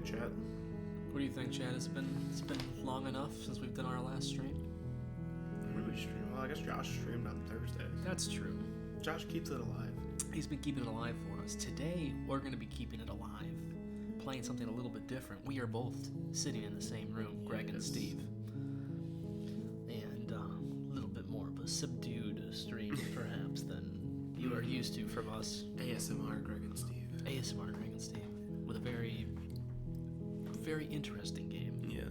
think, Chad? What do you think, Chad? It's been long enough since we've done our last stream. When did we stream? Well, I guess Josh streamed on Thursdays. That's true. Josh keeps it alive. He's been keeping it alive for us. Today, we're going to be keeping it alive, playing something a little bit different. We are both sitting in the same room, Greg and Steve. And a little bit more of a subdued stream, perhaps, than you are used to from us. ASMR Greg and Steve. ASMR Greg and Steve. With a very, very interesting game. Yeah.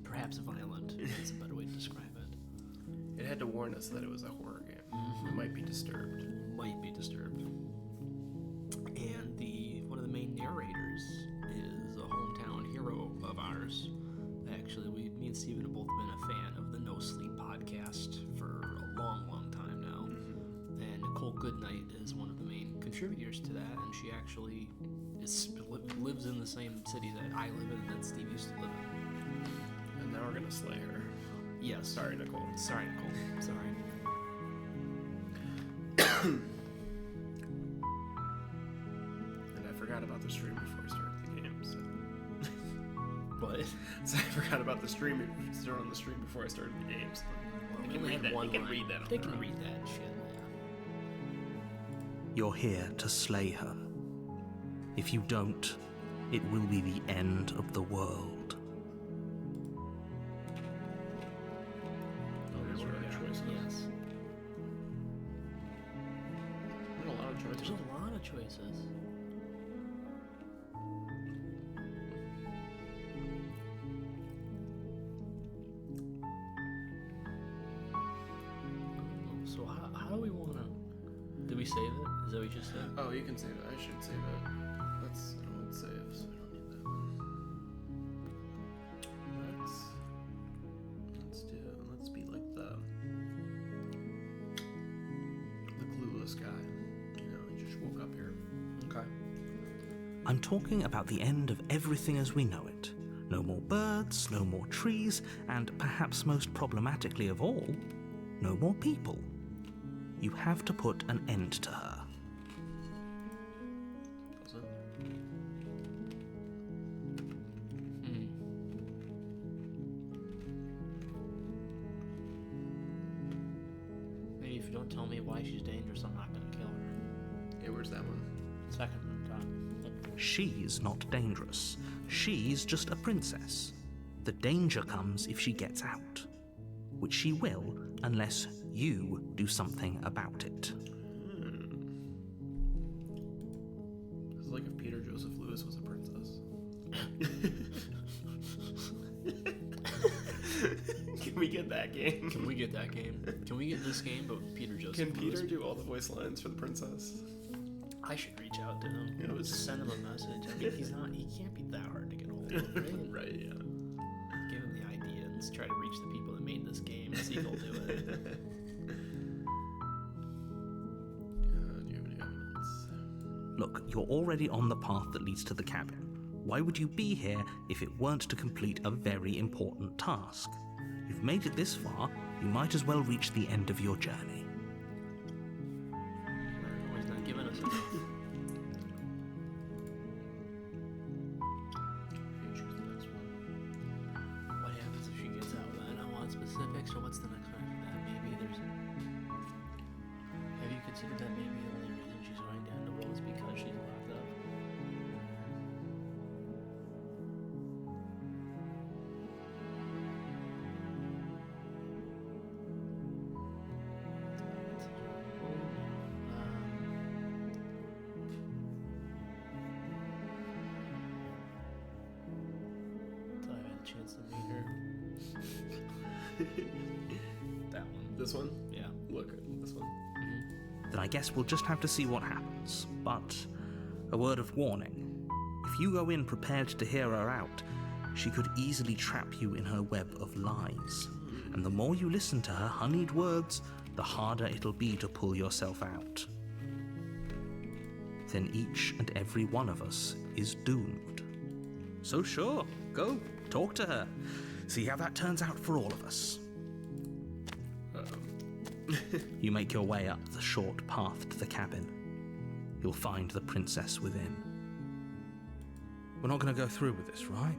Perhaps violent. That's a better way to describe it. It had to warn us that it was a horror game. Mm-hmm. It might be disturbed. Might be disturbed. And one of the main narrators is a hometown hero of ours. Actually, me and Steven have both been a fan of the No Sleep podcast for a long, long time now. Mm-hmm. And Nicole Goodnight is one of the main contributors to that, and she actually lives in the same city that I live in and that Steve used to live in. And now we're gonna slay her. Yes. Sorry, Nicole. Sorry, Nicole. Sorry. And I forgot about the stream before I started the game, so... What? So I forgot about the stream before I started the game, so... Well, They can read that. They can read that. They can read that shit, yeah. You're here to slay her. If you don't, it will be the end of the world. Oh, those are our choices. Yes. There's a lot of choices. There's a lot of choices. So how do we want to... Did we save it? Is that what you just said? Oh, you can save it. I should save it. I don't want save, so I don't need that one. Let's be like the clueless guy. You know, he just woke up here. Okay. I'm talking about the end of everything as we know it. No more birds, no more trees, and perhaps most problematically of all, no more people. You have to put an end to her. Does it? Maybe if you don't tell me why she's dangerous, I'm not going to kill her. Hey, where's that one? Second time. She's not dangerous. She's just a princess. The danger comes if she gets out, which she will unless you do something about it. This is like if Peter Joseph Lewis was a princess. Can we get that game? Can we get that game? Can we get this game, but with Peter Joseph Can Lewis? Peter do all the voice lines for the princess? I should reach out to him. Yeah, Send him a message. I mean, he can't be that hard to get hold of, right? Right, yeah. Give him the idea and try to reach the people that made this game and see if they'll do it. Do you have any evidence? Look, you're already on the path that leads to the cabin. Why would you be here if it weren't to complete a very important task? You've made it this far, you might as well reach the end of your journey. Oh, he's not giving us enough. You choose the next one. What happens if she gets out? I don't want specifics, or what's the next one after that? Maybe there's... Have you considered that maybe the only reason she's going down the road is because she's locked up? Until I had a chance to meet her. That one. This one? Yeah. Look, this one. Then I guess we'll just have to see what happens. But a word of warning. If you go in prepared to hear her out, she could easily trap you in her web of lies. And the more you listen to her honeyed words, the harder it'll be to pull yourself out. Then each and every one of us is doomed. So sure, go, talk to her. See how that turns out for all of us. You make your way up the short path to the cabin. You'll find the princess within. We're not going to go through with this, right?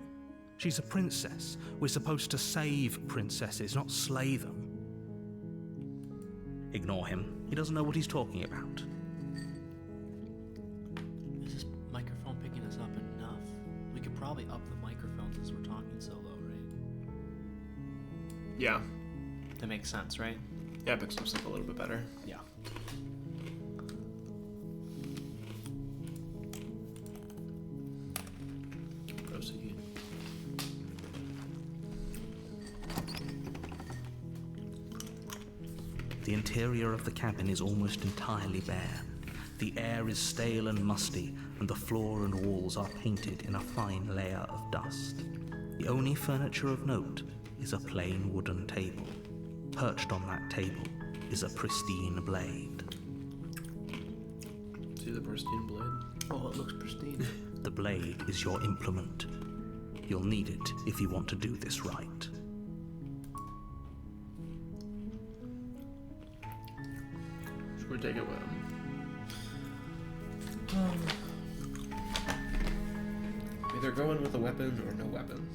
She's a princess. We're supposed to save princesses, not slay them. Ignore him. He doesn't know what he's talking about. Is this microphone picking us up enough? We could probably up the microphone since we're talking so low, right? Yeah. That makes sense, right? Yeah, it picks us up a little bit better. Yeah. Proceed. The interior of the cabin is almost entirely bare. The air is stale and musty, and the floor and walls are painted in a fine layer of dust. The only furniture of note is a plain wooden table. Perched on that table is a pristine blade. See the pristine blade? Oh, it looks pristine. The blade is your implement. You'll need it if you want to do this right. Should we take it with him? Either go in with a weapon or no weapon.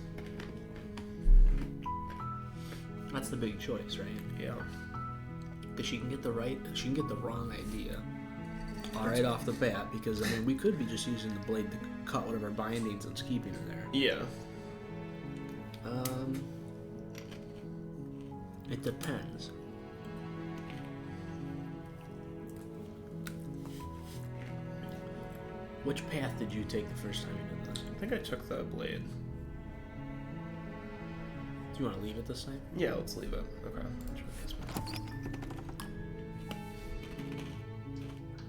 That's the big choice, right? Yeah. Because she can get the wrong idea right off the bat. Because I mean, we could be just using the blade to cut whatever bindings and keeping in there. Yeah. It depends. Which path did you take the first time you did this? I think I took the blade. Do you want to leave it this time? Yeah, let's leave it. Okay.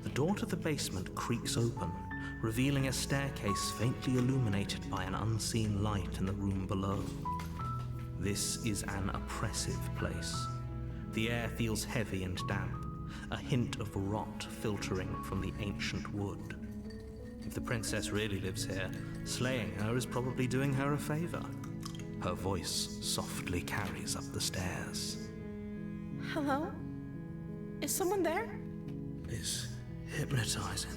The door to the basement creaks open, revealing a staircase faintly illuminated by an unseen light in the room below. This is an oppressive place. The air feels heavy and damp, a hint of rot filtering from the ancient wood. If the princess really lives here, slaying her is probably doing her a favor. Her voice softly carries up the stairs. Hello? Is someone there? It's hypnotizing.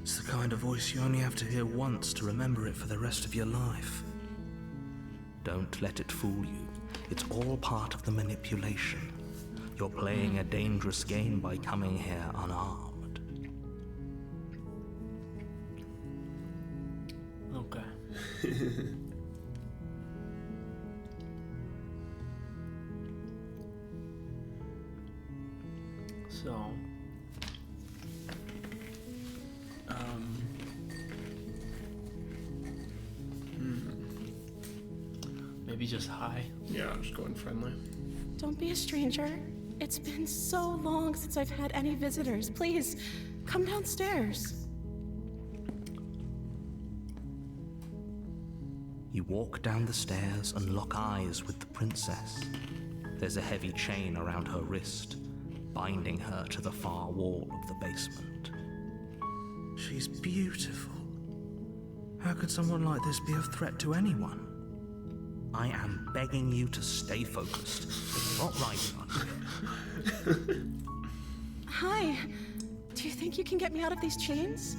It's the kind of voice you only have to hear once to remember it for the rest of your life. Don't let it fool you. It's all part of the manipulation. You're playing a dangerous game by coming here unarmed. Okay. So, maybe just hi. Yeah, I'm just going friendly. Don't be a stranger. It's been so long since I've had any visitors. Please, come downstairs. You walk down the stairs and lock eyes with the princess. There's a heavy chain around her wrist, binding her to the far wall of the basement. She's beautiful. How could someone like this be a threat to anyone? I am begging you to stay focused. Not riding on you. Hi. Do you think you can get me out of these chains?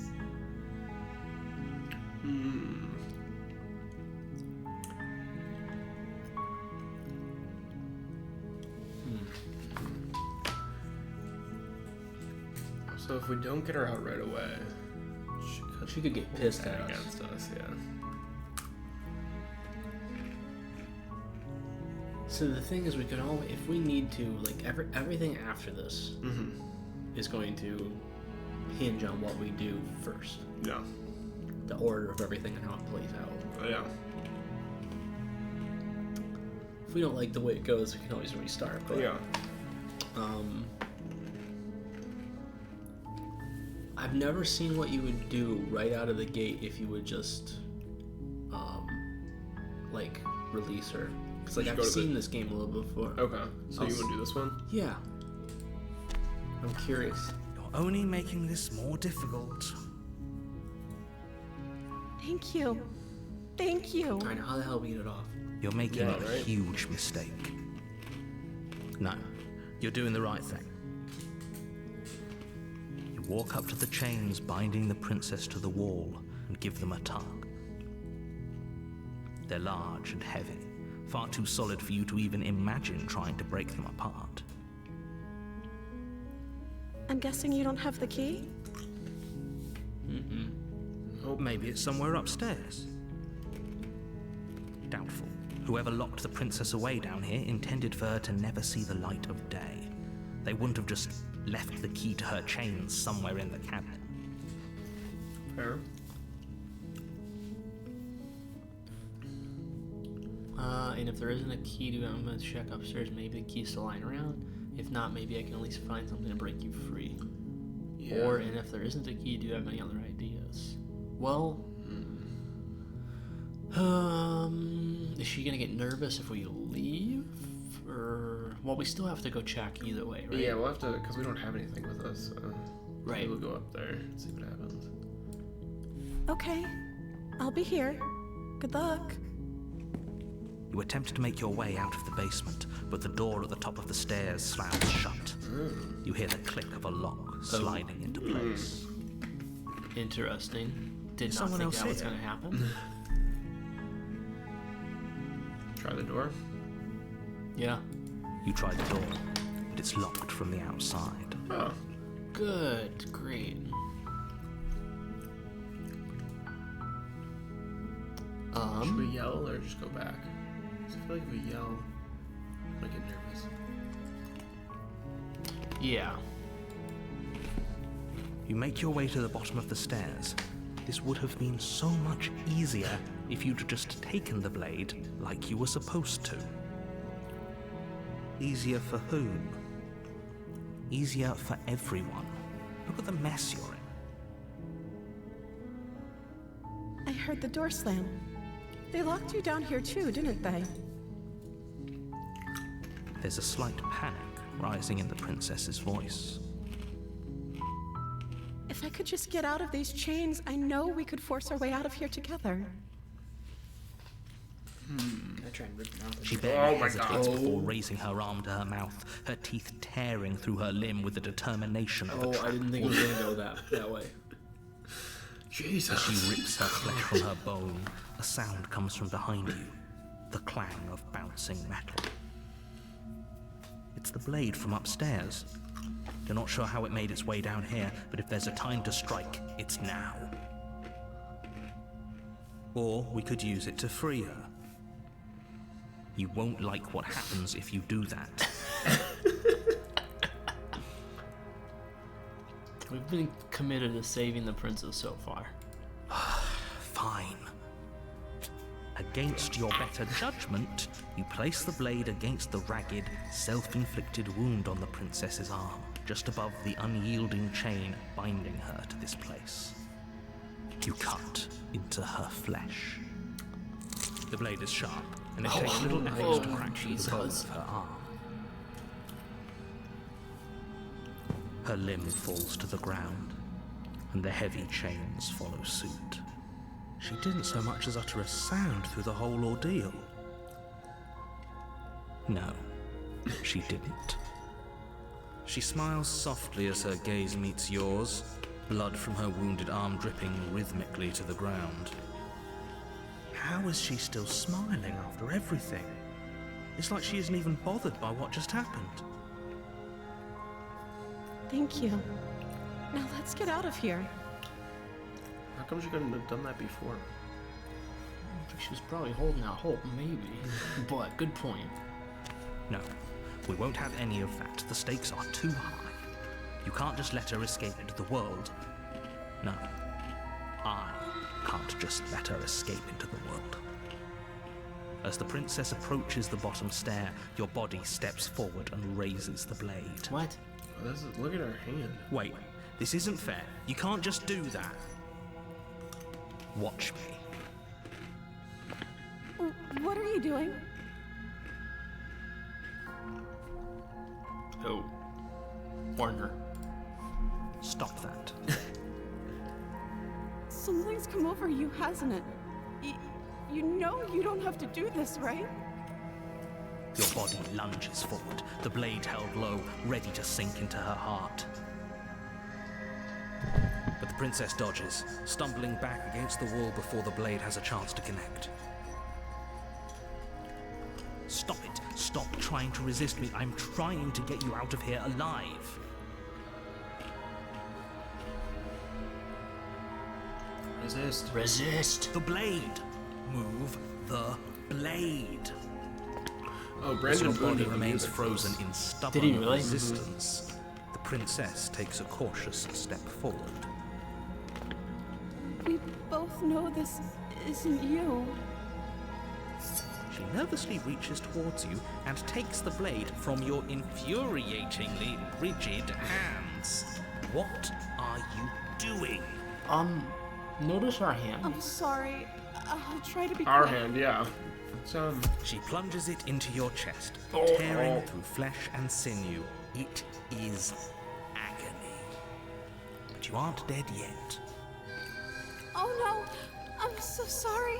So if we don't get her out right away, She could get pissed turn at us. against us, yeah. So the thing is, we could always, if we need to, like everything after this is going to hinge on what we do first. Yeah. The order of everything and how it plays out. Oh, yeah. If we don't like the way it goes, we can always restart. But, Yeah. I've never seen what you would do right out of the gate if you would just, like, release her. Because, like, Just I've go to seen this game a little before. Okay. So you want to do this one? Yeah. I'm curious. You're only making this more difficult. Thank you. Thank you. Alright, now how the hell we get it off? You're making Yeah, a right. huge mistake. No, you're doing the right thing. You walk up to the chains binding the princess to the wall and give them a tug. They're large and heavy, far too solid for you to even imagine trying to break them apart. I'm guessing you don't have the key? Or maybe it's somewhere upstairs. Doubtful. Whoever locked the princess away down here intended for her to never see the light of day. They wouldn't have just left the key to her chains somewhere in the cabinet. Fair. And if there isn't a key to it, I'm gonna check upstairs. Maybe the key's still lying around. If not, maybe I can at least find something to break you free. Yeah. Or, and if there isn't a key, do you have any other ideas? Well, is she gonna get nervous if we leave? Or, well, we still have to go check either way, right? Yeah, we'll have to, because we don't have anything with us. So Right. We'll go up there and see what happens. Okay. I'll be here. Good luck. You attempt to make your way out of the basement, but the door at the top of the stairs slams shut. You hear the click of a lock sliding into place. Interesting. Did not Someone think else that was here? gonna happen. Try the door. Yeah. You try the door, but it's locked from the outside. Oh. Good. Great. Should we yell or just go back? 'Cause I feel like if we yell, I get nervous. Yeah. You make your way to the bottom of the stairs. This would have been so much easier if you'd just taken the blade like you were supposed to. Easier for whom? Easier for everyone. Look at the mess you're in. I heard the door slam. They locked you down here too, didn't they? There's a slight panic rising in the princess's voice. If I could just get out of these chains, I know we could force our way out of here together. I try and rip them out. She barely Oh my hesitates God. before raising her arm to her mouth, her teeth tearing through her limb with the determination of a Oh, trap. I didn't think it was gonna go that way. Jesus. As she rips her flesh from her bone, a sound comes from behind you, the clang of bouncing metal. It's the blade from upstairs. You're not sure how it made its way down here, but if there's a time to strike, it's now. Or we could use it to free her. You won't like what happens if you do that. We've been committed to saving the princess so far. Fine. Against your better judgment, you place the blade against the ragged, self-inflicted wound on the princess's arm, just above the unyielding chain binding her to this place. You cut into her flesh. The blade is sharp, and it takes little effort to crack through the bone of her arm. Her limb falls to the ground, and the heavy chains follow suit. She didn't so much as utter a sound through the whole ordeal. No, she didn't. She smiles softly as her gaze meets yours, blood from her wounded arm dripping rhythmically to the ground. How is she still smiling after everything? It's like she isn't even bothered by what just happened. Thank you. Now let's get out of here. How come she couldn't have done that before? I think she was probably holding out hope, maybe. But good point. No, we won't have any of that. The stakes are too high. You can't just let her escape into the world. No, I can't just let her escape into the world. As the princess approaches the bottom stair, your body steps forward and raises the blade. What? Oh, look at her hand. Wait, this isn't fair. You can't just do that. Watch me. What are you doing? Oh. Warn her. Stop that. Something's come over you, hasn't it? You know you don't have to do this, right? Your body lunges forward, the blade held low, ready to sink into her heart. But the princess dodges, stumbling back against the wall before the blade has a chance to connect. Stop it. Stop trying to resist me. I'm trying to get you out of here alive. Resist. Resist. The blade. Move the blade. Oh, As Brandon your Boone body did the remains music for frozen this. in Did he stubborn really? resistance, the princess takes a cautious step forward. We both know this isn't you. She nervously reaches towards you and takes the blade from your infuriatingly rigid hands. What are you doing? Notice our hand. I'm sorry. I'll try to be Our quick. hand, yeah. It's, She plunges it into your chest, Oh. tearing through flesh and sinew. It is agony. But you aren't dead yet. Oh no, I'm so sorry.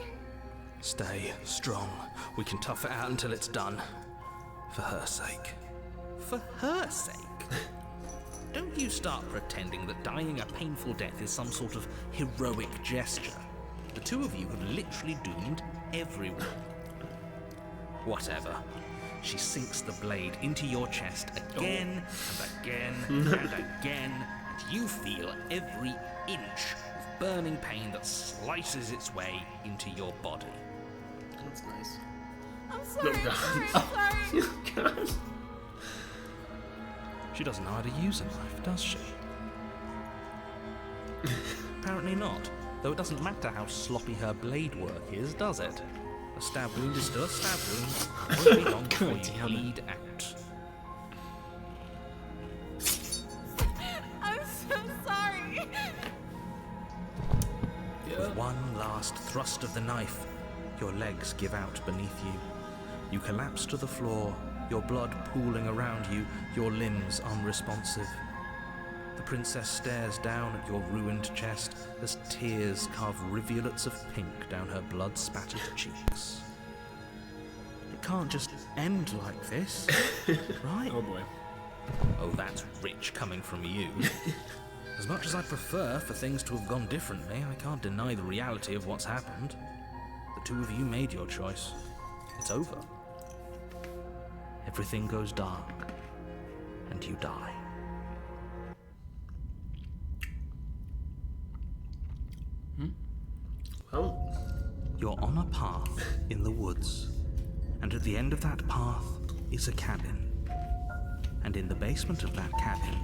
Stay strong. We can tough it out until it's done. For her sake. For her sake? Don't you start pretending that dying a painful death is some sort of heroic gesture. The two of you have literally doomed everyone. Whatever. She sinks the blade into your chest again and again and again, and you feel every inch of burning pain that slices its way into your body. that's nice. I'm sorry. God. I'm sorry. God. She doesn't know how to use a knife, does she? Apparently not, though it doesn't matter how sloppy her blade work is, does it? A stab wound is still a stab wound. It won't be long before you damn it. bleed out. I'm so sorry. With one last thrust of the knife, your legs give out beneath you. You collapse to the floor, your blood pooling around you, your limbs unresponsive. The princess stares down at your ruined chest as tears carve rivulets of pink down her blood-spattered cheeks. It can't just end like this, right? Oh boy. Oh, that's rich coming from you. As much as I'd prefer for things to have gone differently, I can't deny the reality of what's happened. The two of you made your choice. It's over. Everything goes dark, and you die. Well, You're on a path in the woods, and at the end of that path is a cabin. And in the basement of that cabin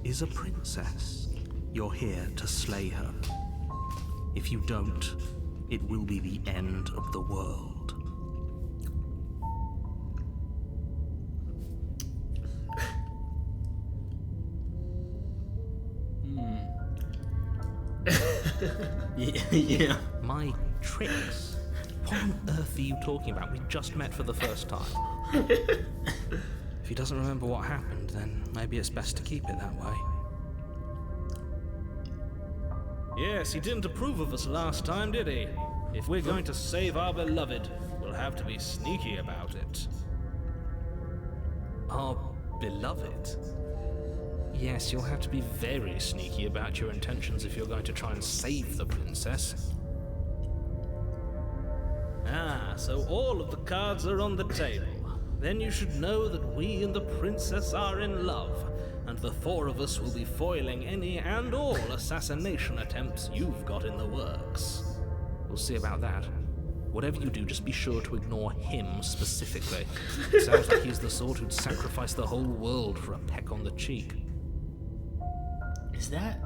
is a princess. You're here to slay her. If you don't, it will be the end of the world. Yeah. My tricks? What on earth are you talking about? We just met for the first time. If he doesn't remember what happened, then maybe it's best to keep it that way. Yes, he didn't approve of us last time, did he? If we're going to save our beloved, we'll have to be sneaky about it. Our beloved? Yes, you'll have to be very sneaky about your intentions if you're going to try and save the princess. Ah, so all of the cards are on the table. Then you should know that we and the princess are in love, and the four of us will be foiling any and all assassination attempts you've got in the works. We'll see about that. Whatever you do, just be sure to ignore him specifically. Sounds like he's the sort who'd sacrifice the whole world for a peck on the cheek. Is that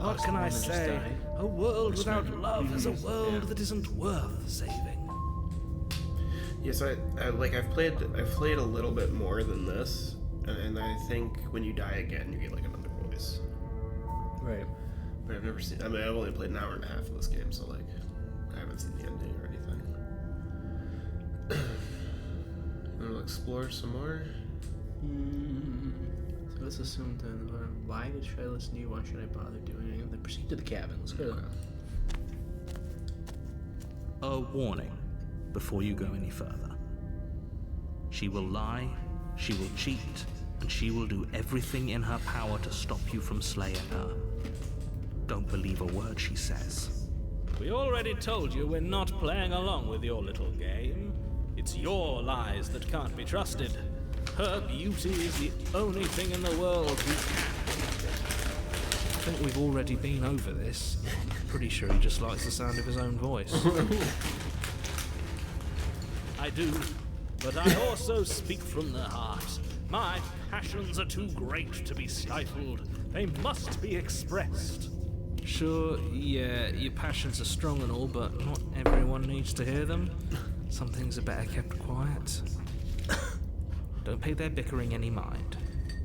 What us? can the I one that just say? died? A world without love is a world Yeah. that isn't worth saving. yes, I've played a little bit more than this, and I think when you die again, you get like another voice. Right. But I've never seen. I mean, I've only played an hour and a half of this game, so like, I haven't seen the ending or anything. We'll explore some more. So let's assume then, why should I listen to you? Why should I bother doing anything? Then proceed to the cabin. Let's go. A warning before you go any further. She will lie, she will cheat, and she will do everything in her power to stop you from slaying her. Don't believe a word she says. We already told you we're not playing along with your little game. It's your lies that can't be trusted. Her beauty is the only thing in the world we can. I think we've already been over this. I'm pretty sure he just likes the sound of his own voice. I do, but I also speak from the heart. My passions are too great to be stifled. They must be expressed. Sure, yeah, your passions are strong and all, but not everyone needs to hear them. Some things are better kept quiet. Don't pay their bickering any mind.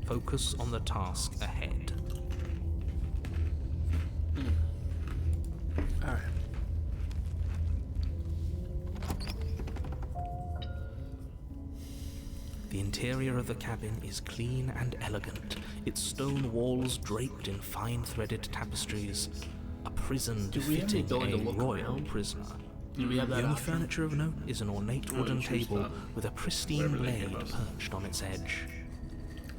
Focus on the task ahead. Alright. The interior of the cabin is clean and elegant, its stone walls draped in fine threaded tapestries. A prison Do we have any befitting ability a to look royal around? prisoner. Do we have The that only option? furniture of note is an ornate wooden choose table that. with a pristine Whatever they blade give us. perched on its edge.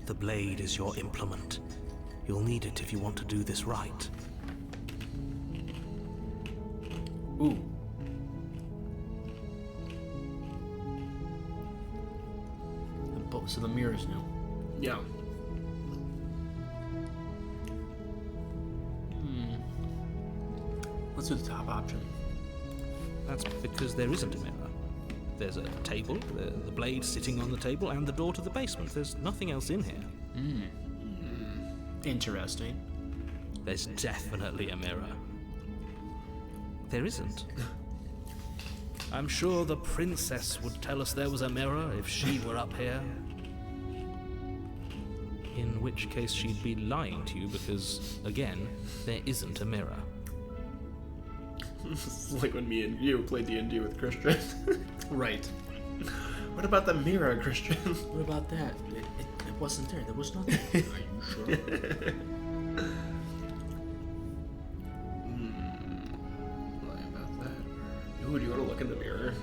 The blade is your implement. You'll need it if you want to do this right. Ooh. So the mirror's new. Yeah. Let's do the top option. That's because there isn't a mirror. There's a table, the blade sitting on the table, and the door to the basement. There's nothing else in here. Interesting. There's definitely a mirror. There isn't. I'm sure the princess would tell us there was a mirror if she were up here. In which case she'd be lying to you because, again, there isn't a mirror. It's like when me and you played D&D with Christian. Right. What about the mirror, Christian? What about that? It wasn't there. There was nothing. Are you sure? Lie about that. Ooh, do you want to look in the mirror?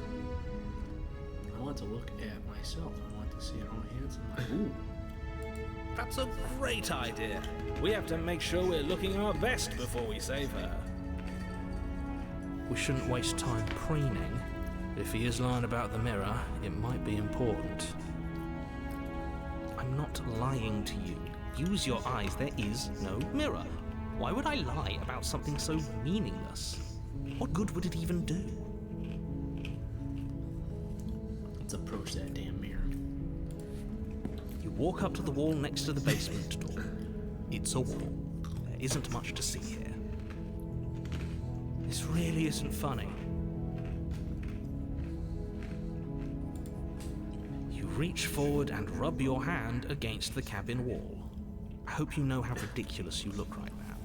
I want to look at myself. I want to see how handsome. Ooh. That's a great idea. We have to make sure we're looking our best before we save her. We shouldn't waste time preening. If he is lying about the mirror, it might be important. I'm not lying to you. Use your eyes. There is no mirror. Why would I lie about something so meaningless? What good would it even do? Let's approach that damn mirror. You walk up to the wall next to the basement door. It's a wall. There isn't much to see here. This really isn't funny. You reach forward and rub your hand against the cabin wall. I hope you know how ridiculous you look right now.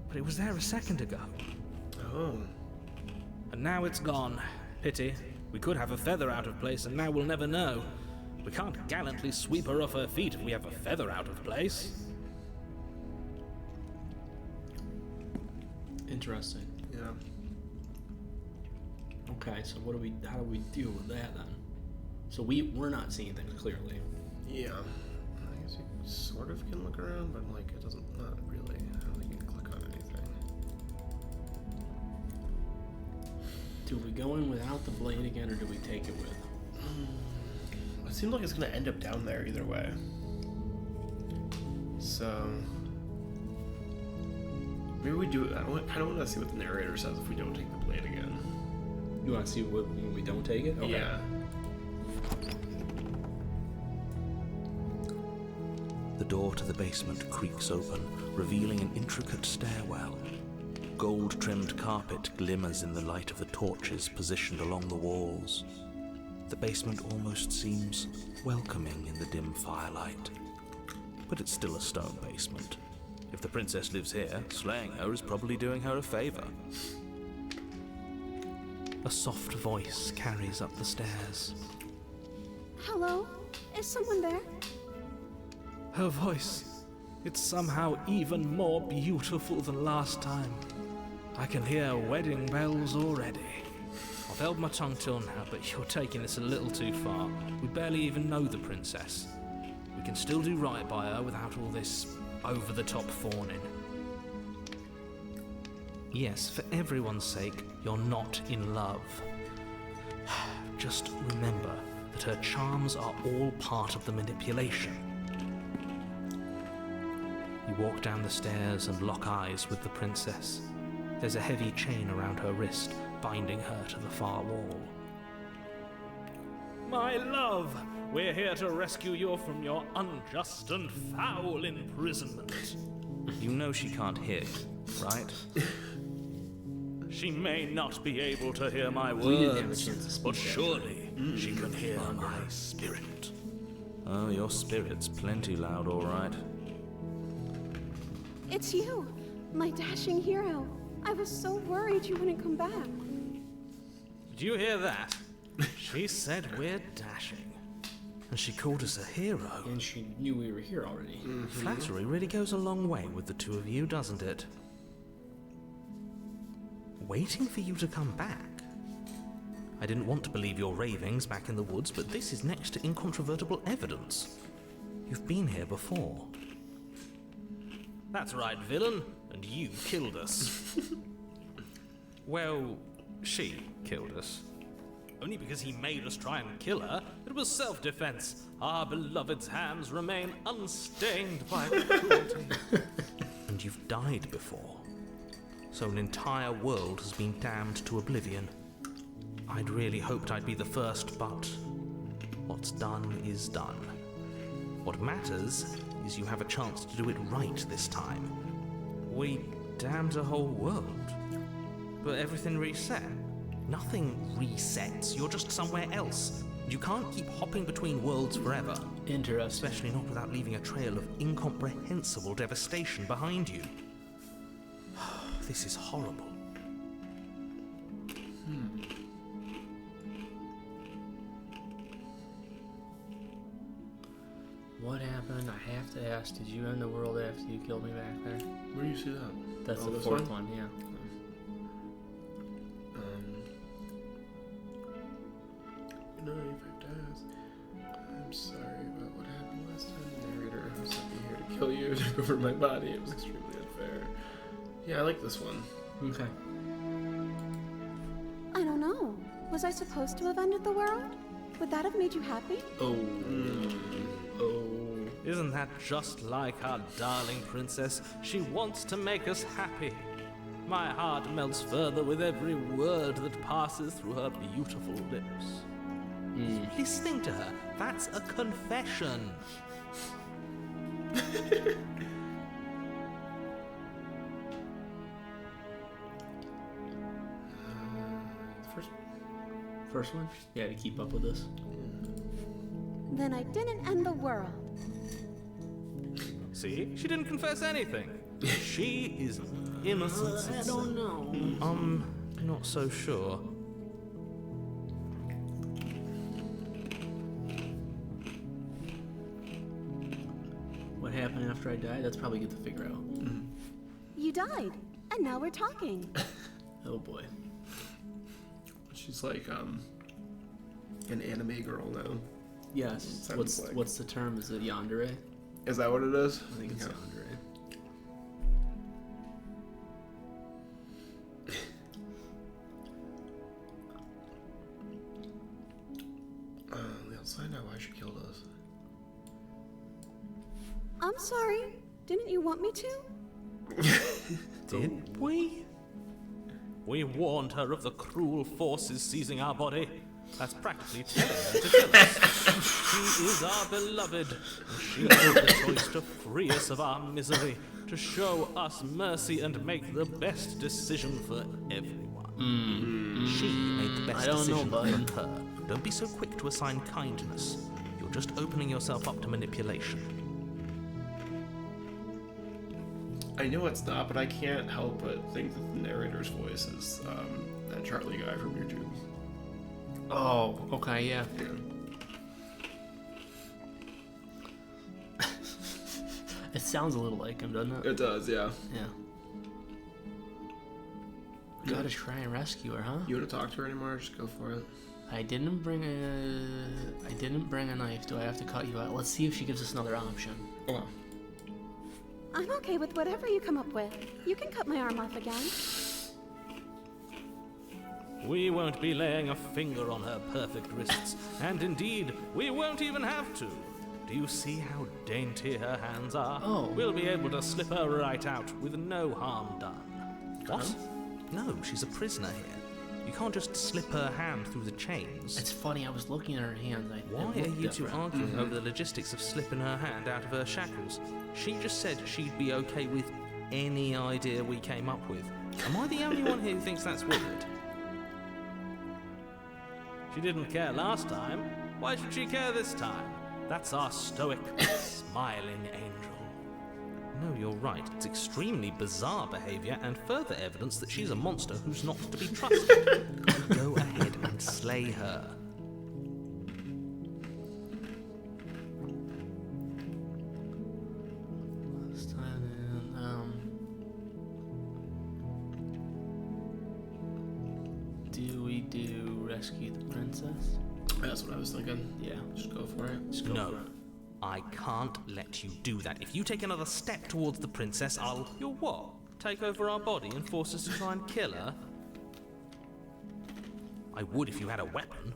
But it was there a second ago. Oh. And now it's gone. Pity. We could have a feather out of place, and now we'll never know. We can't gallantly sweep her off her feet if we have a feather out of place. Interesting. Yeah. Okay, so how do we deal with that then? So we're not seeing things clearly. Yeah. I guess you sort of can look around, but like it doesn't, not really. I don't think you can click on anything. Do we go in without the blade again, or do we take it with? It seems like it's gonna end up down there either way. So maybe we do. I kind of want to see what the narrator says if we don't take the blade again. You want to see when we don't take it? Okay. Yeah. The door to the basement creaks open, revealing an intricate stairwell. Gold-trimmed carpet glimmers in the light of the torches positioned along the walls. The basement almost seems welcoming in the dim firelight. But it's still a stone basement. If the princess lives here, slaying her is probably doing her a favor. A soft voice carries up the stairs. Hello? Is someone there? Her voice. It's somehow even more beautiful than last time. I can hear wedding bells already. I've held my tongue till now, but you're taking this a little too far. We barely even know the princess. We can still do right by her without all this over-the-top fawning. Yes, for everyone's sake, you're not in love. Just remember that her charms are all part of the manipulation. You walk down the stairs and lock eyes with the princess. There's a heavy chain around her wrist, binding her to the far wall. My love, we're here to rescue you from your unjust and foul imprisonment. You know she can't hear you, right? She may not be able to hear my We didn't have a words, chance to speak but that. surely she can hear my spirit. Oh, your spirit's plenty loud, all right. It's you, my dashing hero. I was so worried you wouldn't come back. Did you hear that? She said we're dashing. And she called us a hero. And she knew we were here already. Flattery really goes a long way with the two of you, doesn't it? Waiting for you to come back. I didn't want to believe your ravings back in the woods, but this is next to incontrovertible evidence. You've been here before. That's right, villain. And you killed us. Well, she killed us. Only because he made us try and kill her. It was self-defense. Our beloved's hands remain unstained by cruelty. And you've died before. So an entire world has been damned to oblivion. I'd really hoped I'd be the first, but what's done is done. What matters is you have a chance to do it right this time. We damned a whole world. But everything reset. Nothing resets. You're just somewhere else. You can't keep hopping between worlds forever. Interesting. Especially not without leaving a trail of incomprehensible devastation behind you. This is horrible. What happened? I have to ask, did you end the world after you killed me back there? Where do you see that? That's Oh, the this fourth one, yeah. No, if I have to ask. I'm sorry about what happened last time. The narrator who sent me here to kill you took over my body. It was extremely unfair. Yeah, I like this one. Okay. I don't know. Was I supposed to have ended the world? Would that have made you happy? Oh. Oh. Isn't that just like our darling princess? She wants to make us happy. My heart melts further with every word that passes through her beautiful lips. Listening to her, that's a confession. First one? Yeah, to keep up with this. Then I didn't end the world. See? She didn't confess anything. She is innocent. I don't know. Not so sure. What happened after I died? That's probably good to figure out. You died, and now we're talking. Oh boy. She's like an anime girl now. Yes. Sounds like. What's the term? Is it yandere? Is that what it is? I think it's Yeah. yandere. Let's find out why she killed us. I'm sorry. Didn't you want me to? Did we? We warned her of the cruel forces seizing our body. That's practically telling her to kill us. She is our beloved, and she made the choice to free us of our misery, to show us mercy and make the best decision for everyone. She made the best I don't know, decision bud. for her. Don't be so quick to assign kindness. You're just opening yourself up to manipulation. I know it's not, but I can't help but think that the narrator's voice is that Charlie guy from YouTube. Oh, okay, yeah. Yeah. It sounds a little like him, doesn't it? It does, yeah. Yeah. Gotta try and rescue her, huh? You want to talk to her anymore? Just go for it. I didn't bring a knife. Do I have to cut you out? Let's see if she gives us another option. Oh, I'm okay with whatever you come up with. You can cut my arm off again. We won't be laying a finger on her perfect wrists, and indeed, we won't even have to. Do you see how dainty her hands are? Oh. We'll be able to slip her right out with no harm done. What? No, she's a prisoner here. You can't just slip her hand through the chains. It's funny, I was looking at her hands. Why are you two arguing over the logistics of slipping her hand out of her shackles? She just said she'd be okay with any idea we came up with. Am I the only one here who thinks that's weird? She didn't care last time. Why should she care this time? That's our stoic, smiling angel. No, you're right. It's extremely bizarre behavior and further evidence that she's a monster who's not to be trusted. Go ahead and slay her. Last time, do we do rescue the princess? That's what I was thinking. Yeah. Just go for it. Just go No. for it. I can't let you do that. If you take another step towards the princess, I'll... You'll what? Take over our body and force us to try and kill her? I would if you had a weapon.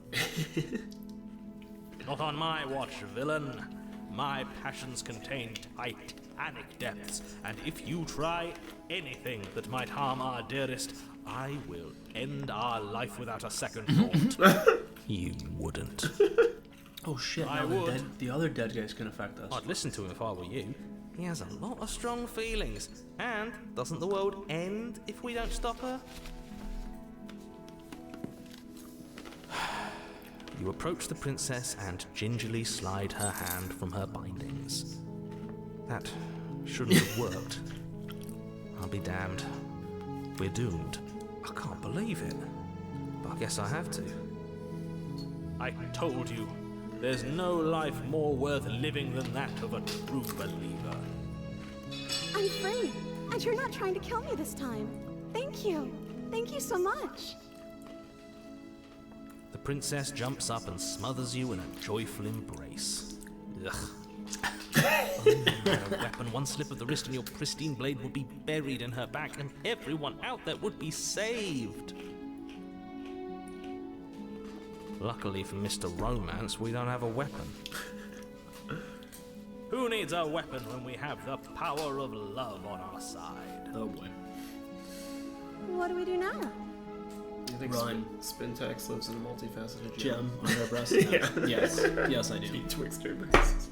Not on my watch, villain. My passions contain titanic depths, and if you try anything that might harm our dearest, I will end our life without a second thought. You wouldn't. Oh shit, I now would. the other dead guys can affect us. I'd listen to him if I were you. He has a lot of strong feelings. And doesn't the world end if we don't stop her? You approach the princess and gingerly slide her hand from her bindings. That shouldn't have worked. I'll be damned. We're doomed. I can't believe it. But I guess I have to. I told you, there's no life more worth living than that of a true believer. I'm free, and you're not trying to kill me this time. Thank you. Thank you so much. The princess jumps up and smothers you in a joyful embrace. Ugh. A weapon, one slip of the wrist and your pristine blade would be buried in her back, and everyone out there would be saved. Luckily for Mr. Romance, we don't have a weapon. Who needs a weapon when we have the power of love on our side? Oh boy. What do we do now? You think Run. Spintax lives in a multifaceted Gem on her breast. Yeah. Yes. Yes, I do. Twixter breasts.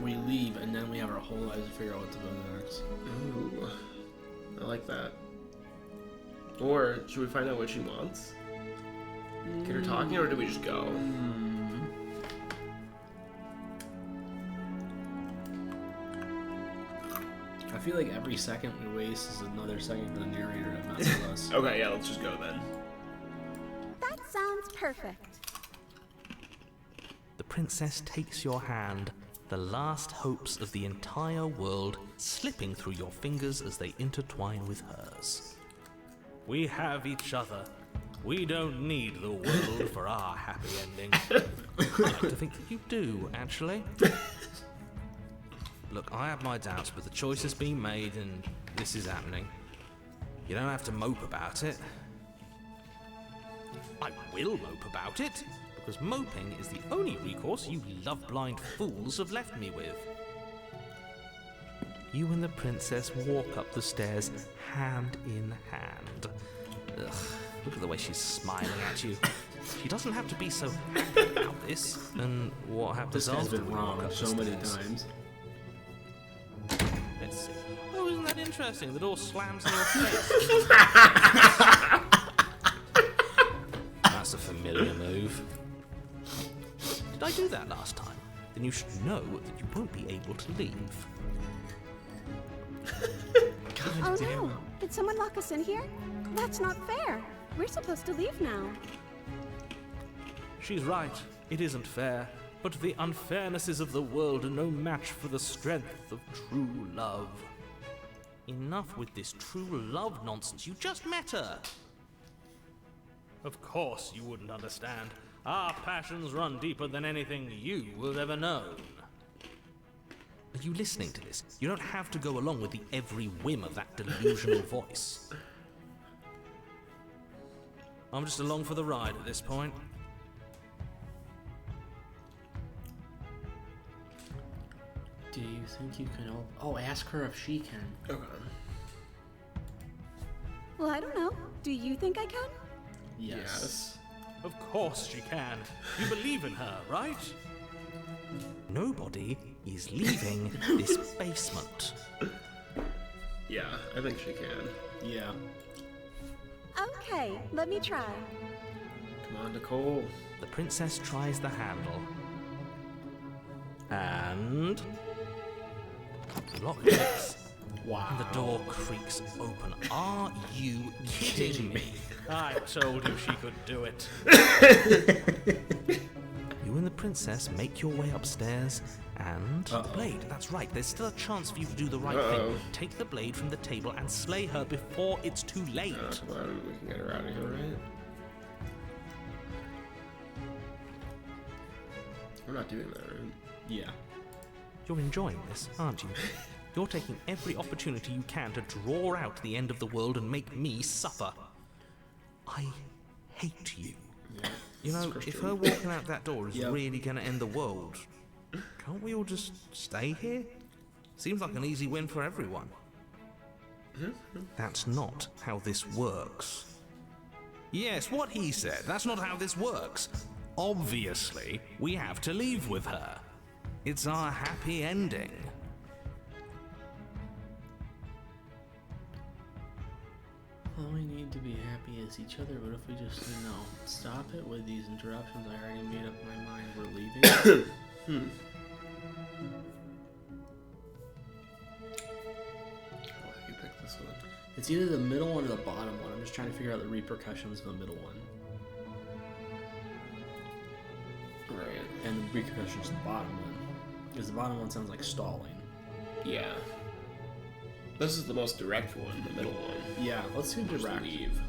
We leave, and then we have our whole lives to figure out what to do next. Ooh. I like that. Or should we find out what she wants? Get her talking, or do we just go? I feel like every second we waste is another second for the narrator to mess with us. Okay, yeah, let's just go then. That sounds perfect. The princess takes your hand, the last hopes of the entire world slipping through your fingers as they intertwine with hers. We have each other. We don't need the world for our happy ending. I like to think that you do, actually. Look, I have my doubts, but the choice has been made and this is happening. You don't have to mope about it. I will mope about it, because moping is the only recourse you love-blind fools have left me with. You and the princess walk up the stairs hand in hand. Ugh, look at the way she's smiling at you. She doesn't have to be so happy about this. And what happens This guy's after been we walk wrong up the so many stairs? times. Let's see. Oh, isn't that interesting? The door slams in your face. That's a familiar move. Did I do that last time? Then you should know that you won't be able to leave. Oh no! Did someone lock us in here? That's not fair. We're supposed to leave now. She's right. It isn't fair. But the unfairnesses of the world are no match for the strength of true love. Enough with this true love nonsense. You just met her. Of course you wouldn't understand. Our passions run deeper than anything you have ever known. Are you listening to this? You don't have to go along with the every whim of that delusional voice. I'm just along for the ride at this point. Do you think you can help? Oh, ask her if she can. Okay. Well, I don't know. Do you think I can? Yes. Of course she can. You believe in her, right? Nobody is leaving this basement. Yeah, I think she can. Yeah. Okay, let me try. Come on, Nicole. The princess tries the handle. And... the lock clicks. Wow. And the door creaks open. Are you kidding me? I told you she could do it. You and the princess make your way upstairs and the blade. That's right. There's still a chance for you to do the right thing. Take the blade from the table and slay her before it's too late. Come on, we can get her out of here, right? We're not doing that, right? Yeah. You're enjoying this, aren't you? You're taking every opportunity you can to draw out the end of the world and make me suffer. I hate you. Yeah. You know, if her walking out that door is really going to end the world, can't we all just stay here? Seems like an easy win for everyone. That's not how this works. Yes, what he said. That's not how this works. Obviously, we have to leave with her. It's our happy ending. All we need to be happy is each other, but if we just, stop it with these interruptions, I already made up my mind, we're leaving. Oh, you picked this one. It's either the middle one or the bottom one. I'm just trying to figure out the repercussions of the middle one. Right. And the repercussions of the bottom one. Because the bottom one sounds like stalling. Yeah. This is the most direct one, the middle one. Yeah, let's do Just direct. leave.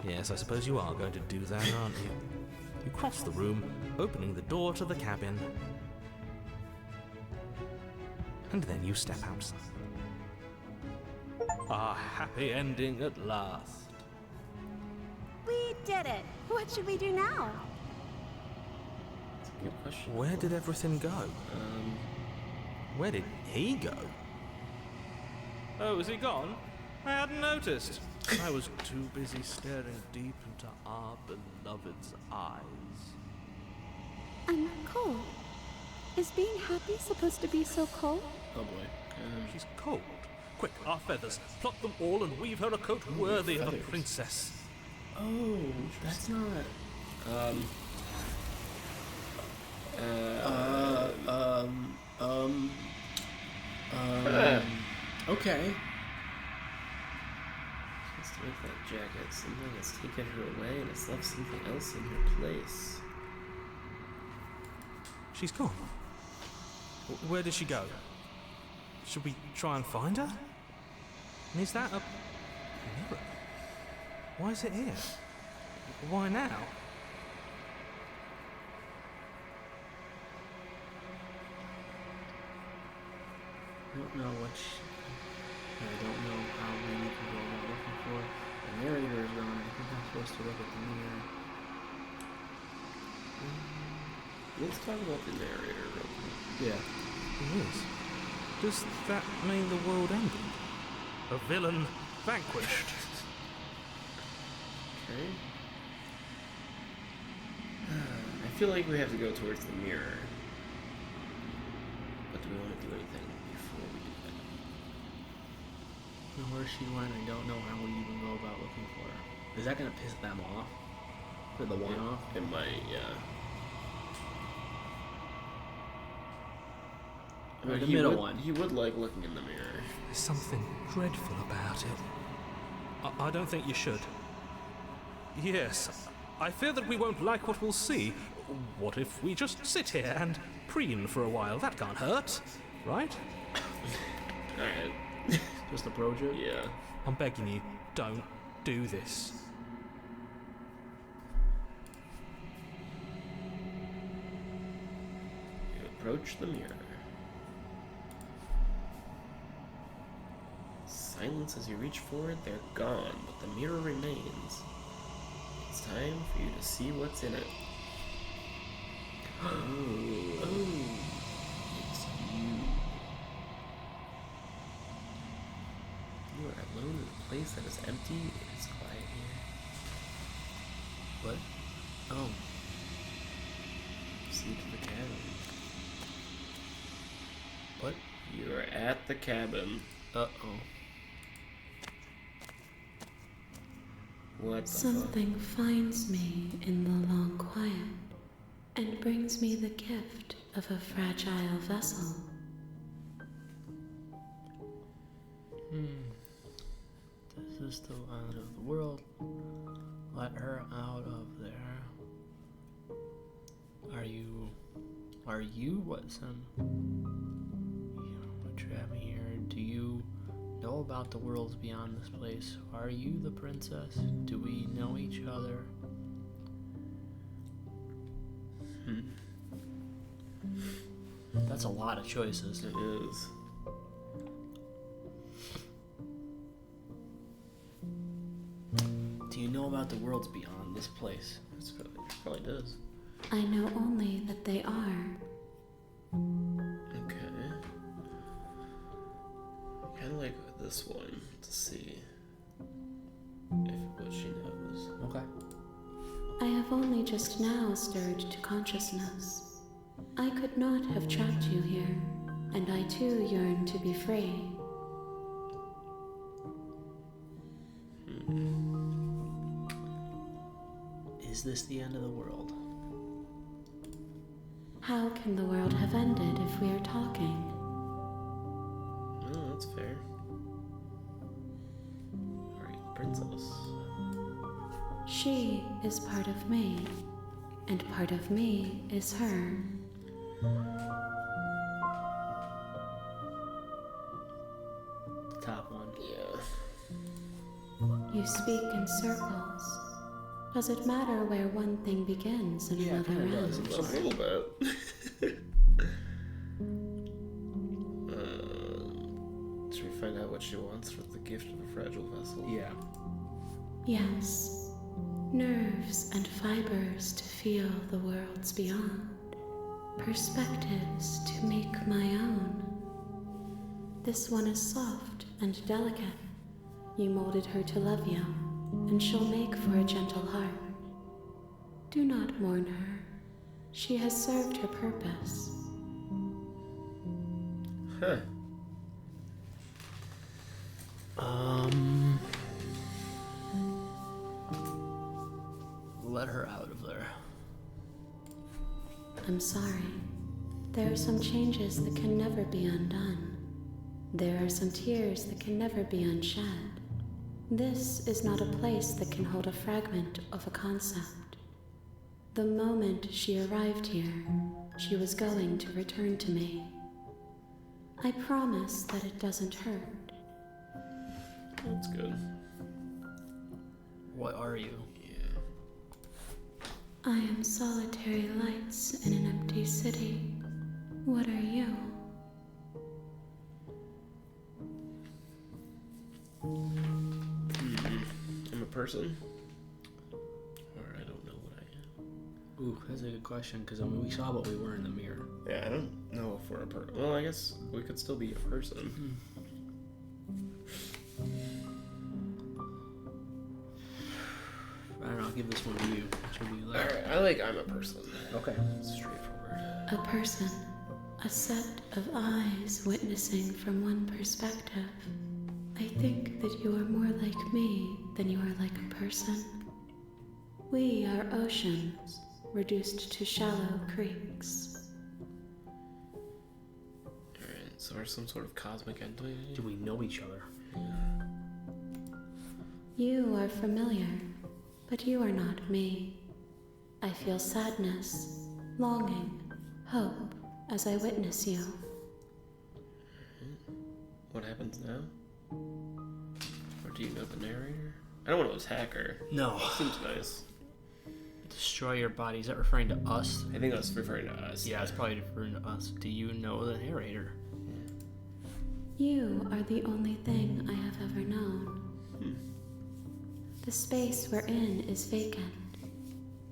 Yes, I suppose you are going to do that, aren't you? You cross the room, opening the door to the cabin. And then you step outside. A happy ending at last. We did it. What should we do now? That's a good question. Where did everything go? Where did he go? Oh, is he gone? I hadn't noticed. I was too busy staring deep into our beloved's eyes. Cold. Is being happy supposed to be so cold? Oh boy. She's cold. Quick, our feathers. Pluck them all and weave her a coat worthy of a princess. Oh, that's not... Okay. Just like that jacket, something has taken her away and has left something else in her place. She's gone. Where did she go? Should we try and find her? And is that a mirror? Why is it here? Why now? I don't know I don't know how many people I'm looking for. The narrator is gone. I think I'm supposed to look at the mirror. Let's talk about the narrator real quick. Yeah. Yes. Does that mean the world ended? A villain vanquished. Okay. I feel like we have to go towards the mirror. But do we want to do anything before we do that? And where she went, I don't know how we even go about looking for her. Is that gonna piss them off? Or the one off? It might, yeah. Or the He middle would- one. He would like looking in the mirror. There's something dreadful about it. I don't think you should. Yes, I fear that we won't like what we'll see. What if we just sit here and preen for a while? That can't hurt, right? Alright. Just approach it? Yeah. I'm begging you, don't do this. You approach the mirror. silence as you reach forward, they're gone, but the mirror remains. It's time for you to see what's in it. Oh. It's you. You are alone in a place that is empty. It is quiet here. What? Oh. See to the cabin. What? You are at the cabin. Uh-oh. What the Something finds me in the long quiet and brings me the gift of a fragile vessel. This is still out of the world. Let her out of there. Are you Watson? What trap me here? Do you know about the worlds beyond this place? Are you the princess? Do we know each other? That's a lot of choices. It is. Do you know about the worlds beyond this place? It probably does. I know only that they are. Okay. Kind of like this one to see what she knows. Okay. I have only just now stirred to consciousness. I could not have trapped you here, and I too yearn to be free. Is this the end of the world? How can the world have ended if we are talking? Oh, that's fair. Alright, princess. She is part of me, and part of me is her. The top one. Yeah. You speak in circles. Does it matter where one thing begins and another kinda does. ends? A little bit. Should we find out what she wants with the gift of a fragile vessel? Yeah. Yes, nerves and fibers to feel the worlds beyond, perspectives to make my own. This one is soft and delicate. You molded her to love you, and she'll make for a gentle heart. Do not mourn her. She has served her purpose. Huh. Let her out of there. I'm sorry. There are some changes that can never be undone. There are some tears that can never be unshed. This is not a place that can hold a fragment of a concept. The moment she arrived here, she was going to return to me. I promise that it doesn't hurt. That's good. What are you? Yeah. I am solitary lights in an empty city. What are you? I'm a person. Or I don't know what I am. Ooh, that's a good question, because I mean, we saw what we were in the mirror. Yeah, I don't know if we're a person. Well, I guess we could still be a person. I don't know, I'll give this one to you. Which one do you like? Alright, I'm a person. Okay. Straightforward. A person. A set of eyes witnessing from one perspective. I think that you are more like me than you are like a person. We are oceans, reduced to shallow creeks. Alright, so we're some sort of cosmic entity. Do we know each other? You are familiar, but you are not me. I feel sadness, longing, hope as I witness you. What happens now? Or do you know the narrator? I don't want to attack her. No. Seems nice. Destroy your body. Is that referring to us? I think that's referring to us. Yeah, it's probably referring to us. Do you know the narrator? You are the only thing I have ever known. The space we're in is vacant.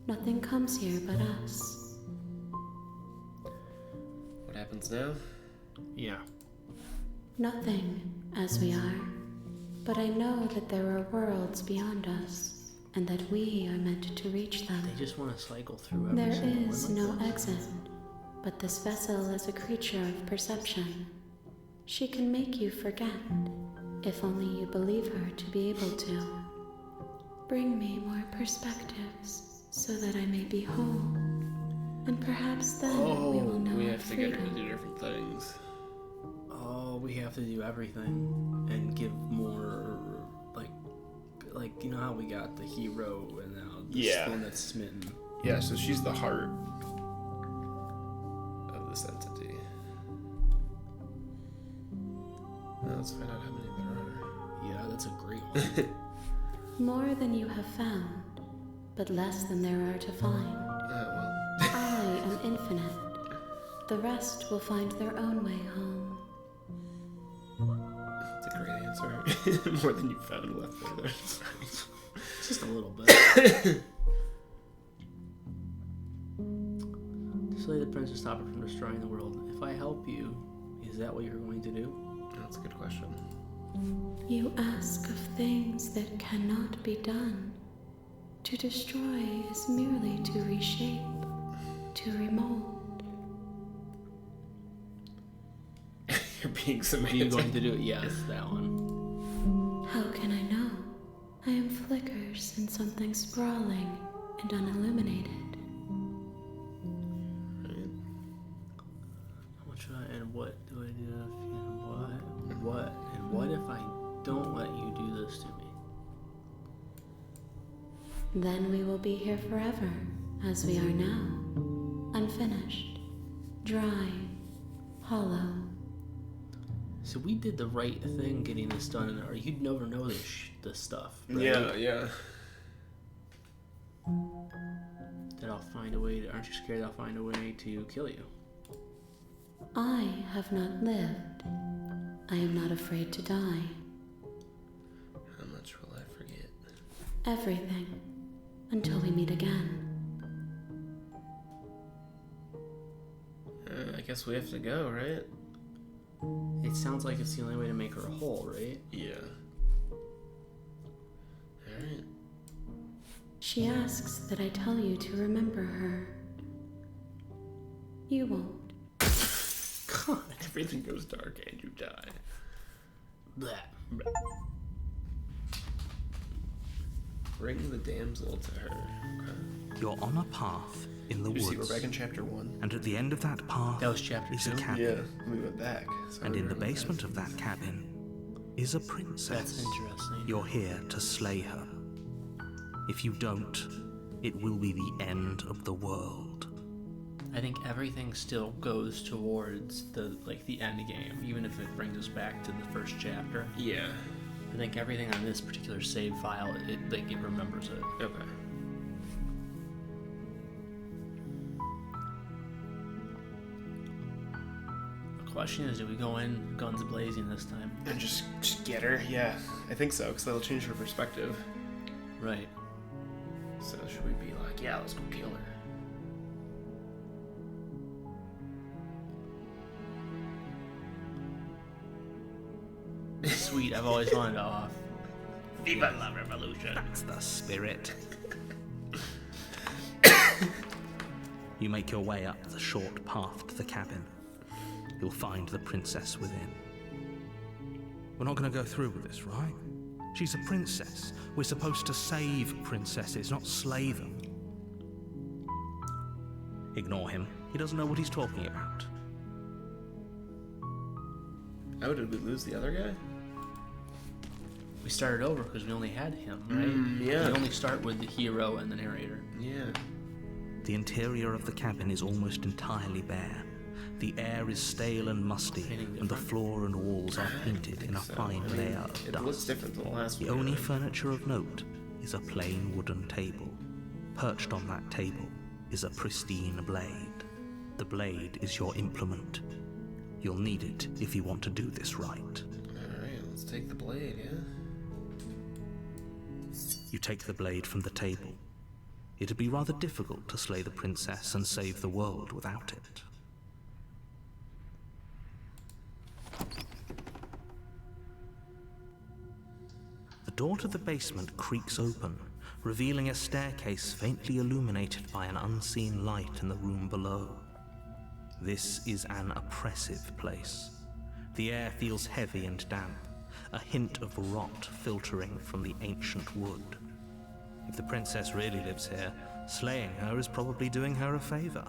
Nothing comes here but us. What happens now? Yeah. Nothing, as we are. But I know that there are worlds beyond us, and that we are meant to reach them. They just want to cycle through every There single is one. no exit, but this vessel is a creature of perception. She can make you forget, if only you believe her to be able to. Bring me more perspectives, so that I may be whole. And perhaps then we will know we our have to get her to freedom. do different things. Oh, we have to do everything and give more, like you know how we got the hero and now this one that's smitten. Yeah, so she's the heart of this entity. Now let's find out how many there are. Yeah, that's a great one. More than you have found, but less than there are to find. Well. I am infinite. The rest will find their own way home. That's a great answer. More than you found left there. Just a little bit. Slay the prince to stop her from destroying the world. If I help you, is that what you're going to do? That's a good question. You ask of things that cannot be done. To destroy is merely to reshape, to remold. You're being Are semantic. you going to do it? Yes, that one. How can I know? I am flickers in something sprawling and unilluminated. How much and what do I do if and what if I don't let you do this to me? Then we will be here forever, as we are now. Unfinished, dry, hollow. So we did the right thing getting this done, or you'd never know this stuff. Right? Yeah. That I'll find a way to. Aren't you scared I'll find a way to kill you? I have not lived. I am not afraid to die. How much will I forget? Everything. Until we meet again. I guess we have to go, right? It sounds like it's the only way to make her whole, right? Yeah. Alright. She asks that I tell you to remember her. You won't. God, everything goes dark and you die. Bleh. Bring the damsel to her. Okay. You're on a path in the You see, we're woods, back in chapter 1. and at the end of that path That was chapter is a 2? cabin, we went back. So and we in were the basement of that cabin is a princess. That's interesting. You're here to slay her. If you don't, it will be the end of the world. I think everything still goes towards the end game, even if it brings us back to the first chapter. Yeah. I think everything on this particular save file, it remembers it. Okay. The question is, do we go in guns blazing this time? And just get her? Yeah, I think so, because that'll change her perspective. Right. So should we be like, yeah, let's go kill her? Sweet, I've always wanted to off. Viva la revolution! That's the spirit. You make your way up the short path to the cabin. You'll find the princess within. We're not going to go through with this, right? She's a princess. We're supposed to save princesses, not slay them. Ignore him. He doesn't know what he's talking about. Oh, did we lose the other guy? We started over because we only had him, right? Yeah. We only start with the hero and the narrator. Yeah. The interior of the cabin is almost entirely bare. The air is stale and musty, and the floor and walls are painted in a fine layer of It looks dust. different than the last The one. only furniture of note is a plain wooden table. Perched on that table is a pristine blade. The blade is your implement. You'll need it if you want to do this right. Alright, let's take the blade, yeah? You take the blade from the table. It'd be rather difficult to slay the princess and save the world without it. The door to the basement creaks open, revealing a staircase faintly illuminated by an unseen light in the room below. This is an oppressive place. The air feels heavy and damp, a hint of rot filtering from the ancient wood. If the princess really lives here, slaying her is probably doing her a favor.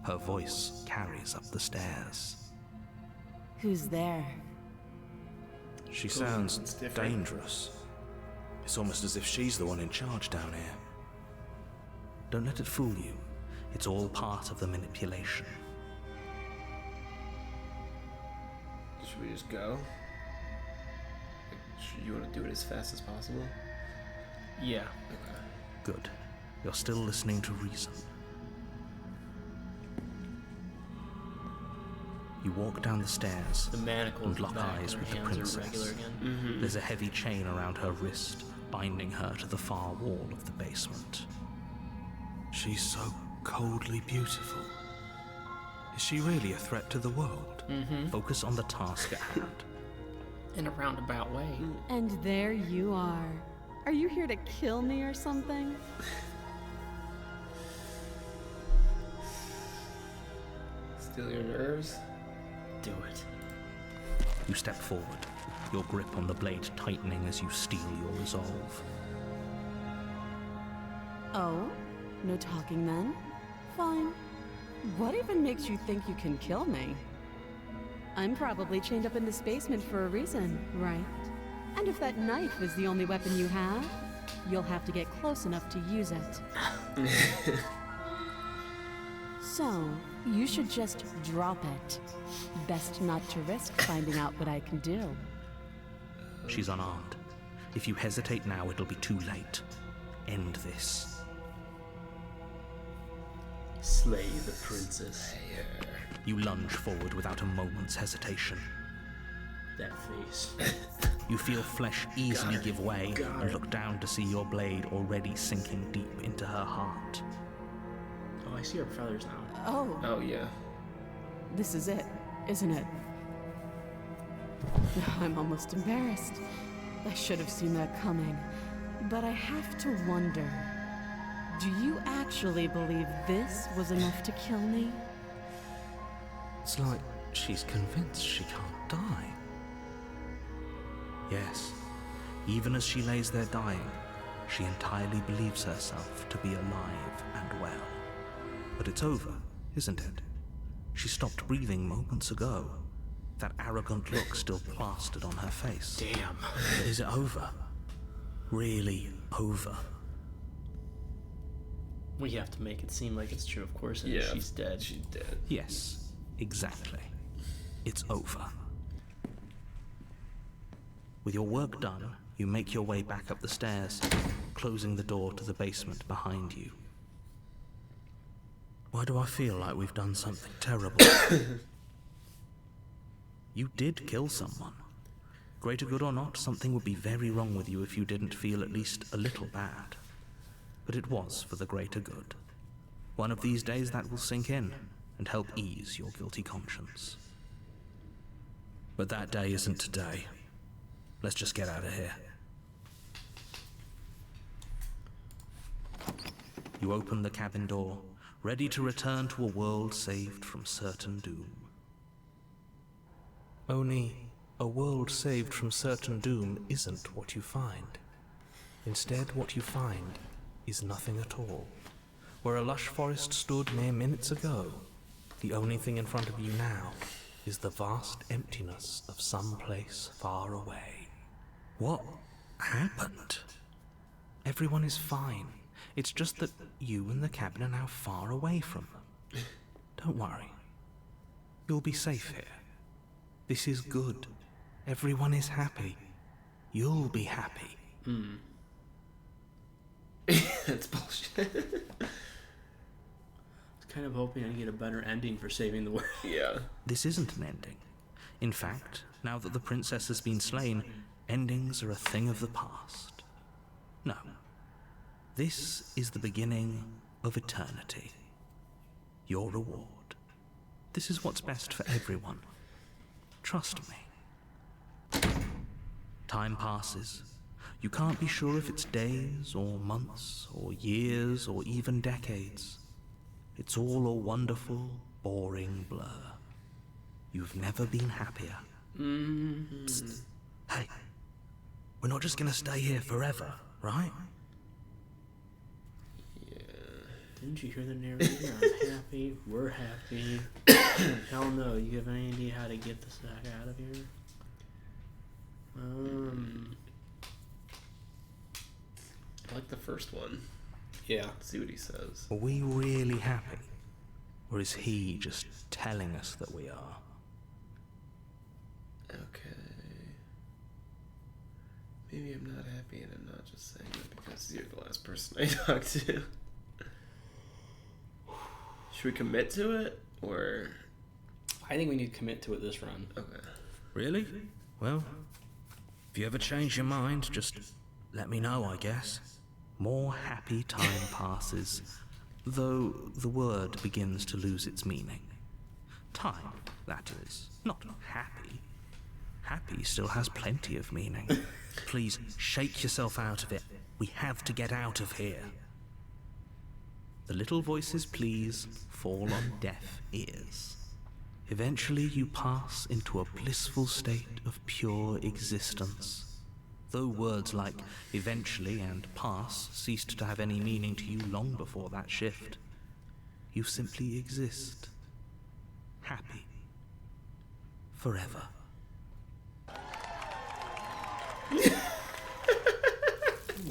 Her voice carries up the stairs. Who's there? She sounds It's different. dangerous. It's almost as if she's the one in charge down here. Don't let it fool you. It's all part of the manipulation. Should we just go? You want to do it as fast as possible? Yeah. Okay. Good. You're still listening to reason. You walk down the stairs. The manacles And lock back eyes and with her the hands princess. are regular again. Mm-hmm. There's a heavy chain around her wrist, binding her to the far wall of the basement. She's so coldly beautiful. Is she really a threat to the world? Focus on the task at hand. In a roundabout way. And there you are. Are you here to kill me or something? Steal your nerves? Do it. You step forward, your grip on the blade tightening as you steel your resolve. Oh? No talking then? Fine. What even makes you think you can kill me? I'm probably chained up in this basement for a reason, right? And if that knife is the only weapon you have, you'll have to get close enough to use it. So, you should just drop it. Best not to risk finding out what I can do. She's unarmed. If you hesitate now, it'll be too late. End this. Slay the princess. You lunge forward without a moment's hesitation. That face. You feel flesh easily give way and look down to see your blade already sinking deep into her heart. Oh, I see her feathers now. Oh, Oh, yeah. this is it, isn't it? I'm almost embarrassed. I should have seen that coming. But I have to wonder, do you actually believe this was enough to kill me? It's like she's convinced she can't die. Yes, even as she lays there dying, she entirely believes herself to be alive and well. But it's over, isn't it? She stopped breathing moments ago. That arrogant look still plastered on her face. Damn. Is it over? Really over? We have to make it seem like it's true, of course, and Yeah. she's dead. She's dead. Yes, exactly. It's over. With your work done, you make your way back up the stairs, closing the door to the basement behind you. Why do I feel like we've done something terrible? You did kill someone. Greater good or not, something would be very wrong with you if you didn't feel at least a little bad. But it was for the greater good. One of these days that will sink in and help ease your guilty conscience. But that day isn't today. Let's just get out of here. You open the cabin door, ready to return to a world saved from certain doom. Only, a world saved from certain doom isn't what you find. Instead, what you find is nothing at all. Where a lush forest stood mere minutes ago, the only thing in front of you now is the vast emptiness of some place far away. What happened? Everyone is fine. It's just that you and the cabin are now far away from them. Don't worry. You'll be safe here. This is good. Everyone is happy. You'll be happy. That's bullshit. It's kind of hoping I get a better ending for saving the world. Yeah. This isn't an ending. In fact, now that the princess has been slain, endings are a thing of the past. No. This is the beginning of eternity. Your reward. This is what's best for everyone. Trust me. Time passes. You can't be sure if it's days, or months, or years, or even decades. It's all a wonderful, boring blur. You've never been happier. Psst. Hey, we're not just gonna stay here forever, right? Didn't you hear the narrator? I'm happy. We're happy. Hell no. You have any idea how to get this heck out of here? I like the first one. Yeah. Let's see what he says. Are we really happy? Or is he just telling us that we are? Okay. Maybe I'm not happy and I'm not just saying it because you're the last person I talked to. Should we commit to it, or...? I think we need to commit to it this run. Okay. Really? Well, if you ever change your mind, just let me know, I guess. More happy time passes, though the word begins to lose its meaning. Time, that is, not happy. Happy still has plenty of meaning. Please, shake yourself out of it. We have to get out of here. The little voice's pleas fall on deaf ears. Eventually you pass into a blissful state of pure existence. Though words like eventually and pass ceased to have any meaning to you long before that shift, you simply exist. Happy. Forever.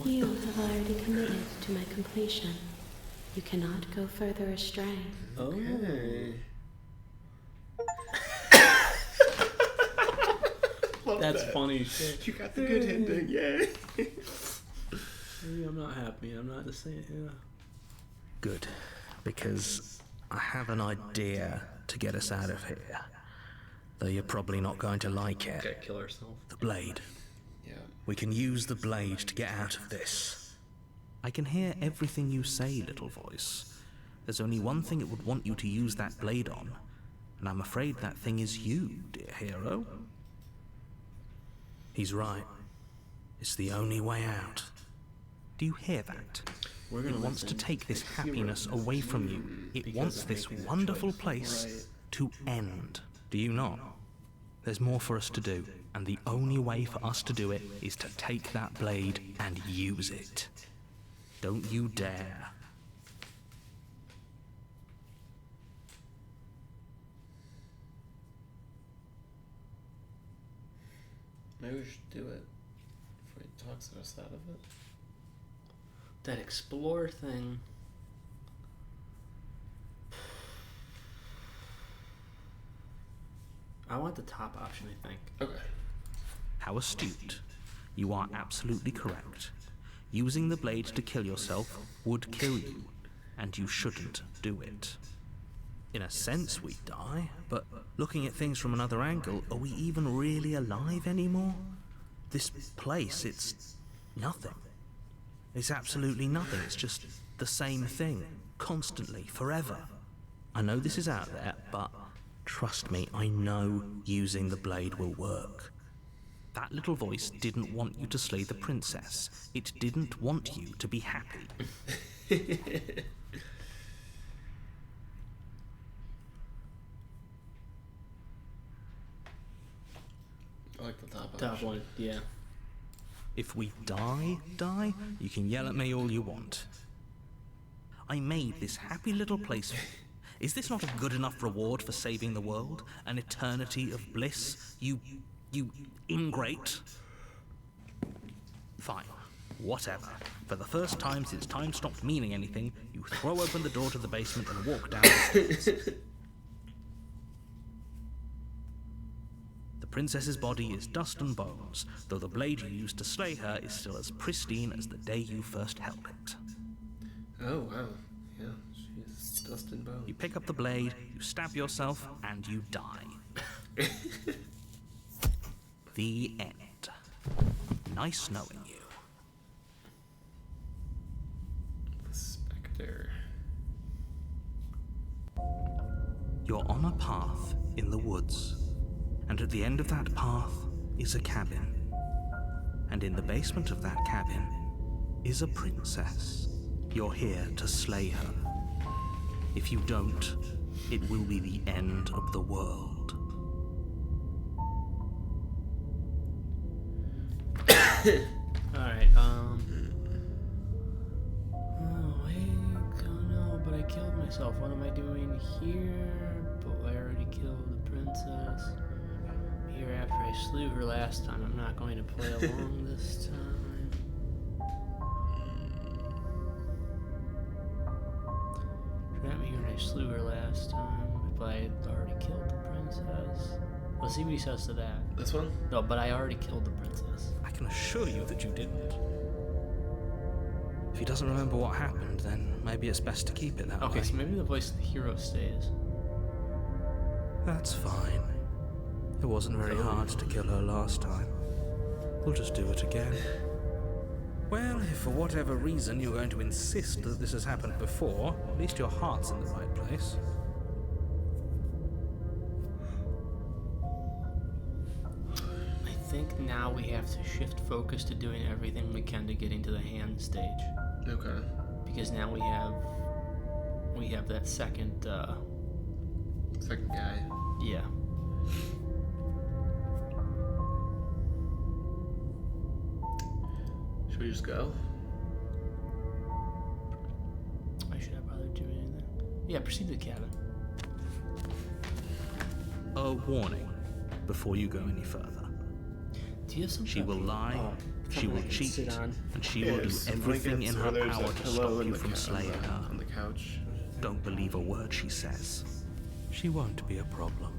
You have already committed to my completion. You cannot go further astray. Okay. Love That's that. funny shit. You got the good ending, yay! Maybe I'm not happy. I'm not just saying, yeah. Good, because I have an idea to get us out of here. Though you're probably not going to like it. Okay, kill herself. The blade. Yeah. We can use the blade to get out of this. I can hear everything you say, little voice. There's only one thing it would want you to use that blade on, and I'm afraid that thing is you, dear hero. He's right. It's the only way out. Do you hear that? We're gonna It wants to listen. take this happiness away from you. It wants this wonderful place to end. Do you not? There's more for us to do, and the only way for us to do it is to take that blade and use it. Don't you dare. Maybe we should do it before he talks us out of it. That explore thing. I want the top option, I think. Okay. How astute. You are absolutely correct. Using the blade to kill yourself would kill you, and you shouldn't do it. In a sense, we die, but looking at things from another angle, are we even really alive anymore? This place, it's nothing. It's absolutely nothing. It's just the same thing, constantly, forever. I know this is out there, but trust me, I know using the blade will work. That little voice didn't want you to slay the princess. It didn't want you to be happy. I like the top Top option. one, yeah. If we die, you can yell at me all you want. I made this happy little place. Is this not a good enough reward for saving the world? An eternity of bliss? You ingrate? Fine. Whatever. For the first time since time stopped meaning anything, you throw open the door to the basement and walk down the stairs. The princess's body is dust and bones, though the blade you used to slay her is still as pristine as the day you first held it. Oh, wow. Yeah, she's still dust and bone. You pick up the blade, you stab yourself, and you die. The end. Nice knowing you. The Spectre. You're on a path in the woods, and at the end of that path is a cabin. And in the basement of that cabin is a princess. You're here to slay her. If you don't, it will be the end of the world. Alright, oh no, but I killed myself. What am I doing here? But I already killed the princess. Here after I slew her last time. I'm not going to play along this time. Trap me here and I slew her last time, but I had already killed the princess. Let's see what he says to that. This one? No, but I already killed the princess. I can assure you that you didn't. If he doesn't remember what happened, then maybe it's best to keep it that way. Okay, so maybe the voice of the hero stays. That's fine. It wasn't very hard to kill her last time. We'll just do it again. Well, if for whatever reason you're going to insist that this has happened before, at least your heart's in the right place. I think now we have to shift focus to doing everything we can to getting to the hand stage. Okay. Because now we have that second Second guy. yeah. Should we just go? I should have bothered doing anything. Yeah, proceed to the cabin. A warning before you go any further. Do you have some She will lie, she something I will can cheat, sit on? and she will do some everything in blankets, her or there's power a to pillow stop in you the from slaying her. on the couch. Don't believe a word she says. She won't be a problem.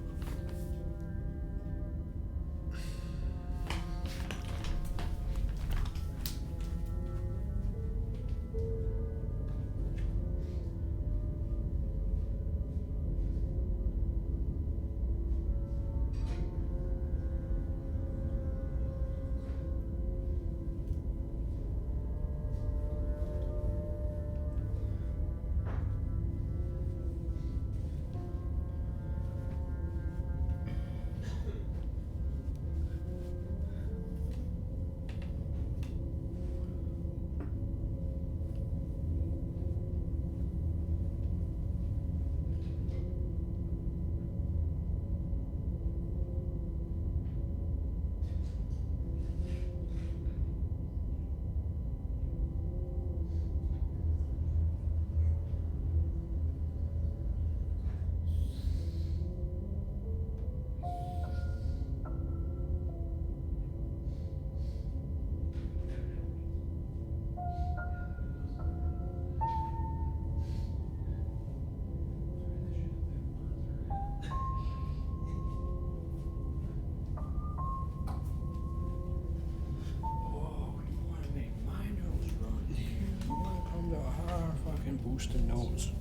Boost the nose.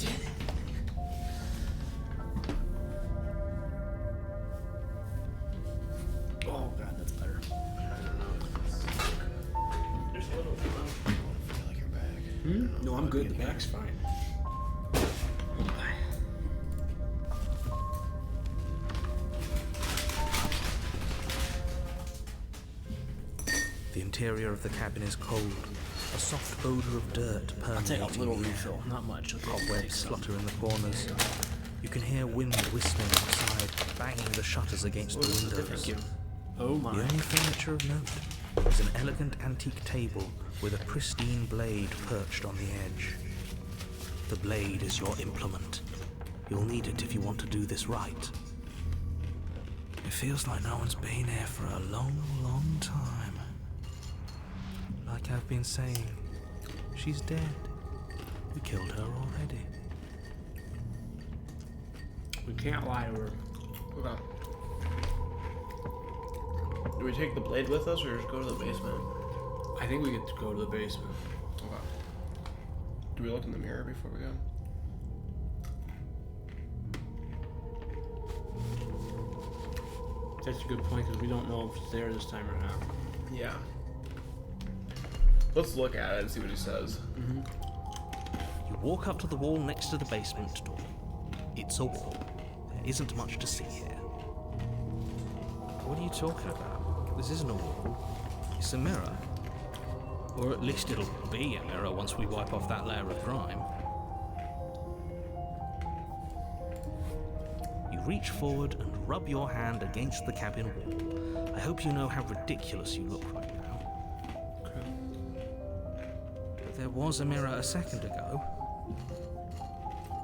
Oh god, that's better. There's a little I feel like you're back. No, I'm good. The back's fine. The interior of the cabin is cold. A soft odor of dirt I'll take permeating a little the air. refill, not much. Okay, Cobwebs flutter in the corners. You can hear wind whistling outside, banging the shutters against the windows. Thank you. Oh my. The only furniture of note is an elegant antique table with a pristine blade perched on the edge. The blade is your implement. You'll need it if you want to do this right. It feels like no one's been here for a long, long time. Like I've been saying, she's dead. We killed her already. We can't lie to her. Okay. Do we take the blade with us or just go to the basement? I think we get to go to the basement. Okay. Do we look in the mirror before we go? That's a good point because we don't know if it's there this time or not. Yeah. Let's look at it and see what he says. You walk up to the wall next to the basement door. It's a wall. There isn't much to see here. What are you talking about? This isn't a wall. It's a mirror. Or at least it'll be a mirror once we wipe off that layer of grime. You reach forward and rub your hand against the cabin wall. I hope you know how ridiculous you look right now. Okay. But there was a mirror a second ago.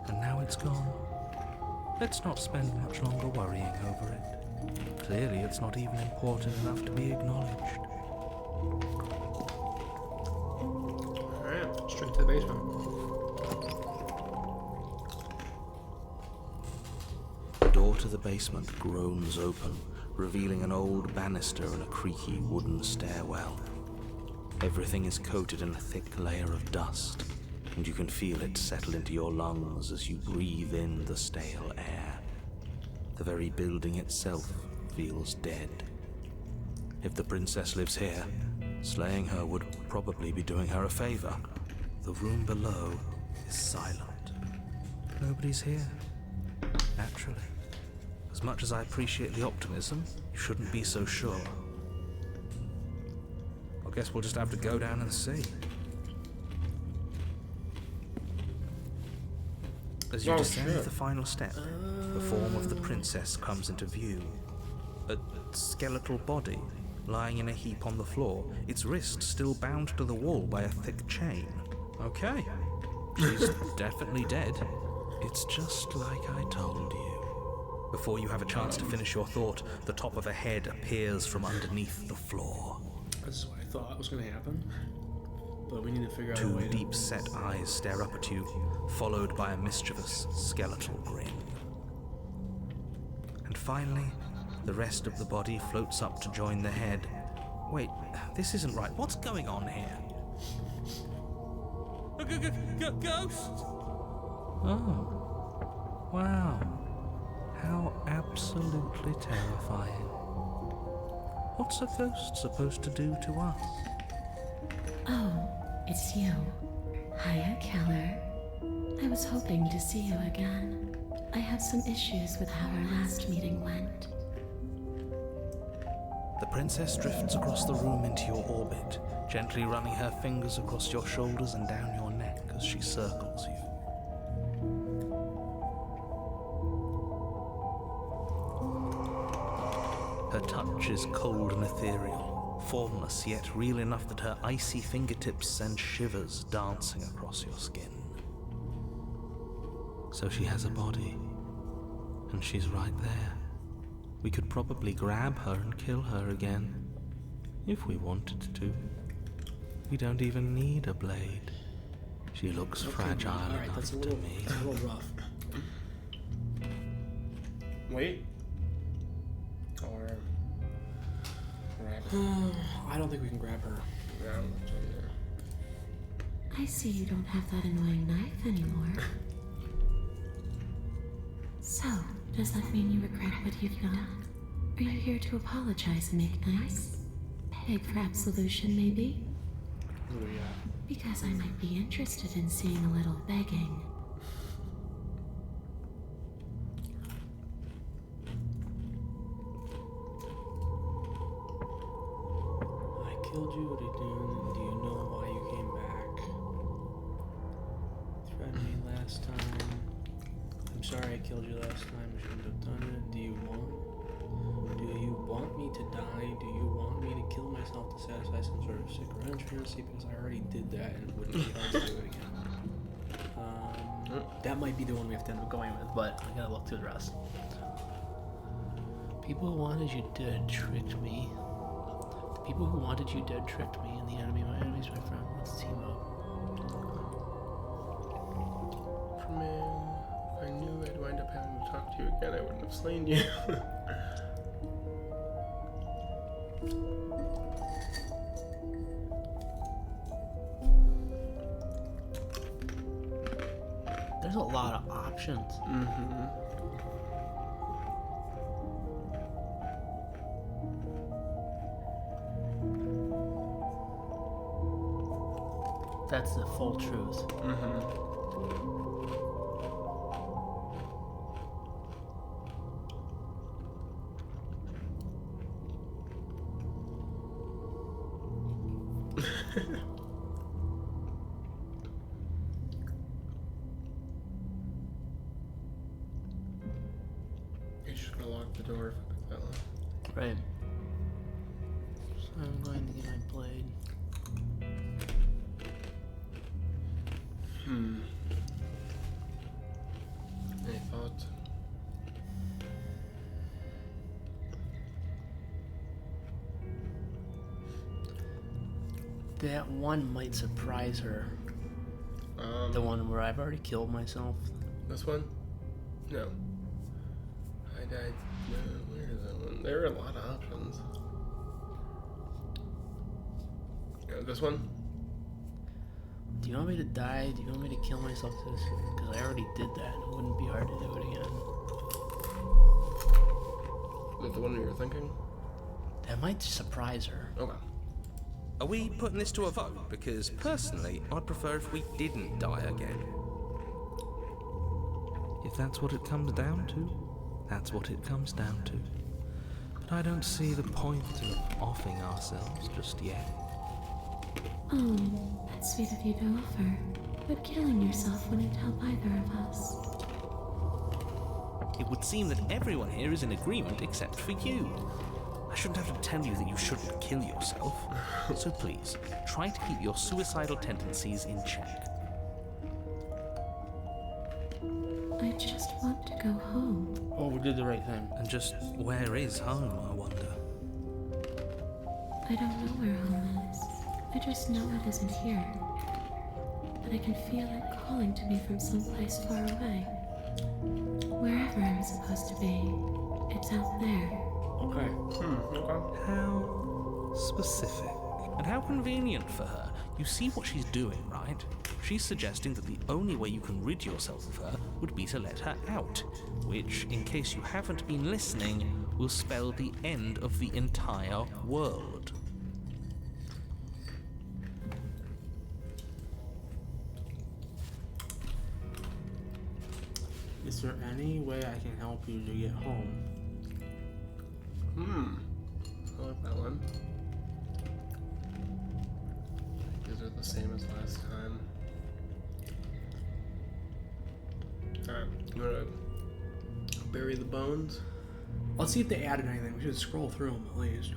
And now it's gone. Let's not spend much longer worrying over it. Clearly it's not even important enough to be acknowledged. Alright, straight to the basement. The door to the basement groans open, revealing an old banister and a creaky wooden stairwell. Everything is coated in a thick layer of dust, and you can feel it settle into your lungs as you breathe in the stale air. The very building itself feels dead. If the princess lives here, slaying her would probably be doing her a favor. The room below is silent. Nobody's here. Naturally. As much as I appreciate the optimism, you shouldn't be so sure. I guess we'll just have to go down and see. As you descend the final step, the form of the princess comes into view. A skeletal body, lying in a heap on the floor, its wrist still bound to the wall by a thick chain. Okay, she's definitely dead. It's just like I told you. Before you have a chance to finish your thought, the top of a head appears from underneath the floor. This is what I thought was going to happen. But we need to figure out a Two way to... deep-set eyes stare up at you, followed by a mischievous skeletal grin. And finally, the rest of the body floats up to join the head. Wait, this isn't right. What's going on here? Ghost! Oh. Wow. How absolutely terrifying. What's a ghost supposed to do to us? Oh, it's you. Hiya, Keller. I was hoping to see you again. I have some issues with how our last meeting went. The princess drifts across the room into your orbit, gently running her fingers across your shoulders and down your neck as she circles you. Her touch is cold and ethereal, formless yet real enough that her icy fingertips send shivers dancing across your skin. So she has a body, and she's right there. We could probably grab her and kill her again, if we wanted to. We don't even need a blade. She looks fragile Alright, enough that's a to little, me. that's a little rough. Wait. Or grab it. I don't think we can grab her. Yeah, I'm not sure either. I see you don't have that annoying knife anymore. So, does that mean you regret what you've done? Are you here to apologize and make nice? Beg for absolution, maybe? What do we got? Because I might be interested in seeing a little begging. I killed you, what did you do? Do you know why you came back? Threatened me last time. I'm sorry I killed you last time. I shouldn't have done it. Do you want me to die? Do you want me to kill myself to satisfy some sort of sick revenge fantasy? Because I already did that and it wouldn't be hard to do it again. That might be the one we have to end up going with, but I gotta look through the rest. People who wanted you dead tricked me. The people who wanted you dead tricked me, and the enemy, my enemy's my friend. Let's team up. Man, if I knew I'd wind up having to talk to you again, I wouldn't have slain you. There's a lot of options. That's the full truth. You should have locked the door if I picked that one. Right. So I'm going to get my blade. Any thoughts? That one might surprise her. The one where I've already killed myself. This one? No. I died. No, where is that one? There are a lot of options. This one? Do you want me to die? Do you want me to kill myself to this? Because I already did that. It wouldn't be hard to do it again. Is that the one you were thinking? That might surprise her. Okay. Are we putting this to a vote? Because personally, I'd prefer if we didn't die again. If that's what it comes down to, that's what it comes down to. But I don't see the point of offing ourselves just yet. Oh, that's sweet of you to offer. But killing yourself wouldn't help either of us. It would seem that everyone here is in agreement except for you. I shouldn't have to tell you that you shouldn't kill yourself. So please, try to keep your suicidal tendencies in check. I just want to go home. Oh, we did the right thing. And just where is home, I wonder? I don't know where home is. I just know it isn't here. But I can feel it calling to me from someplace far away. Wherever I'm supposed to be, it's out there. Okay. Okay. How specific. And how convenient for her. You see what she's doing, right? She's suggesting that the only way you can rid yourself of her would be to let her out, which, in case you haven't been listening, will spell the end of the entire world. Is there any way I can help you to get home? I like that one. These are the same as last time. Alright, you wanna bury the bones? Let's see if they added anything. We should scroll through them at least.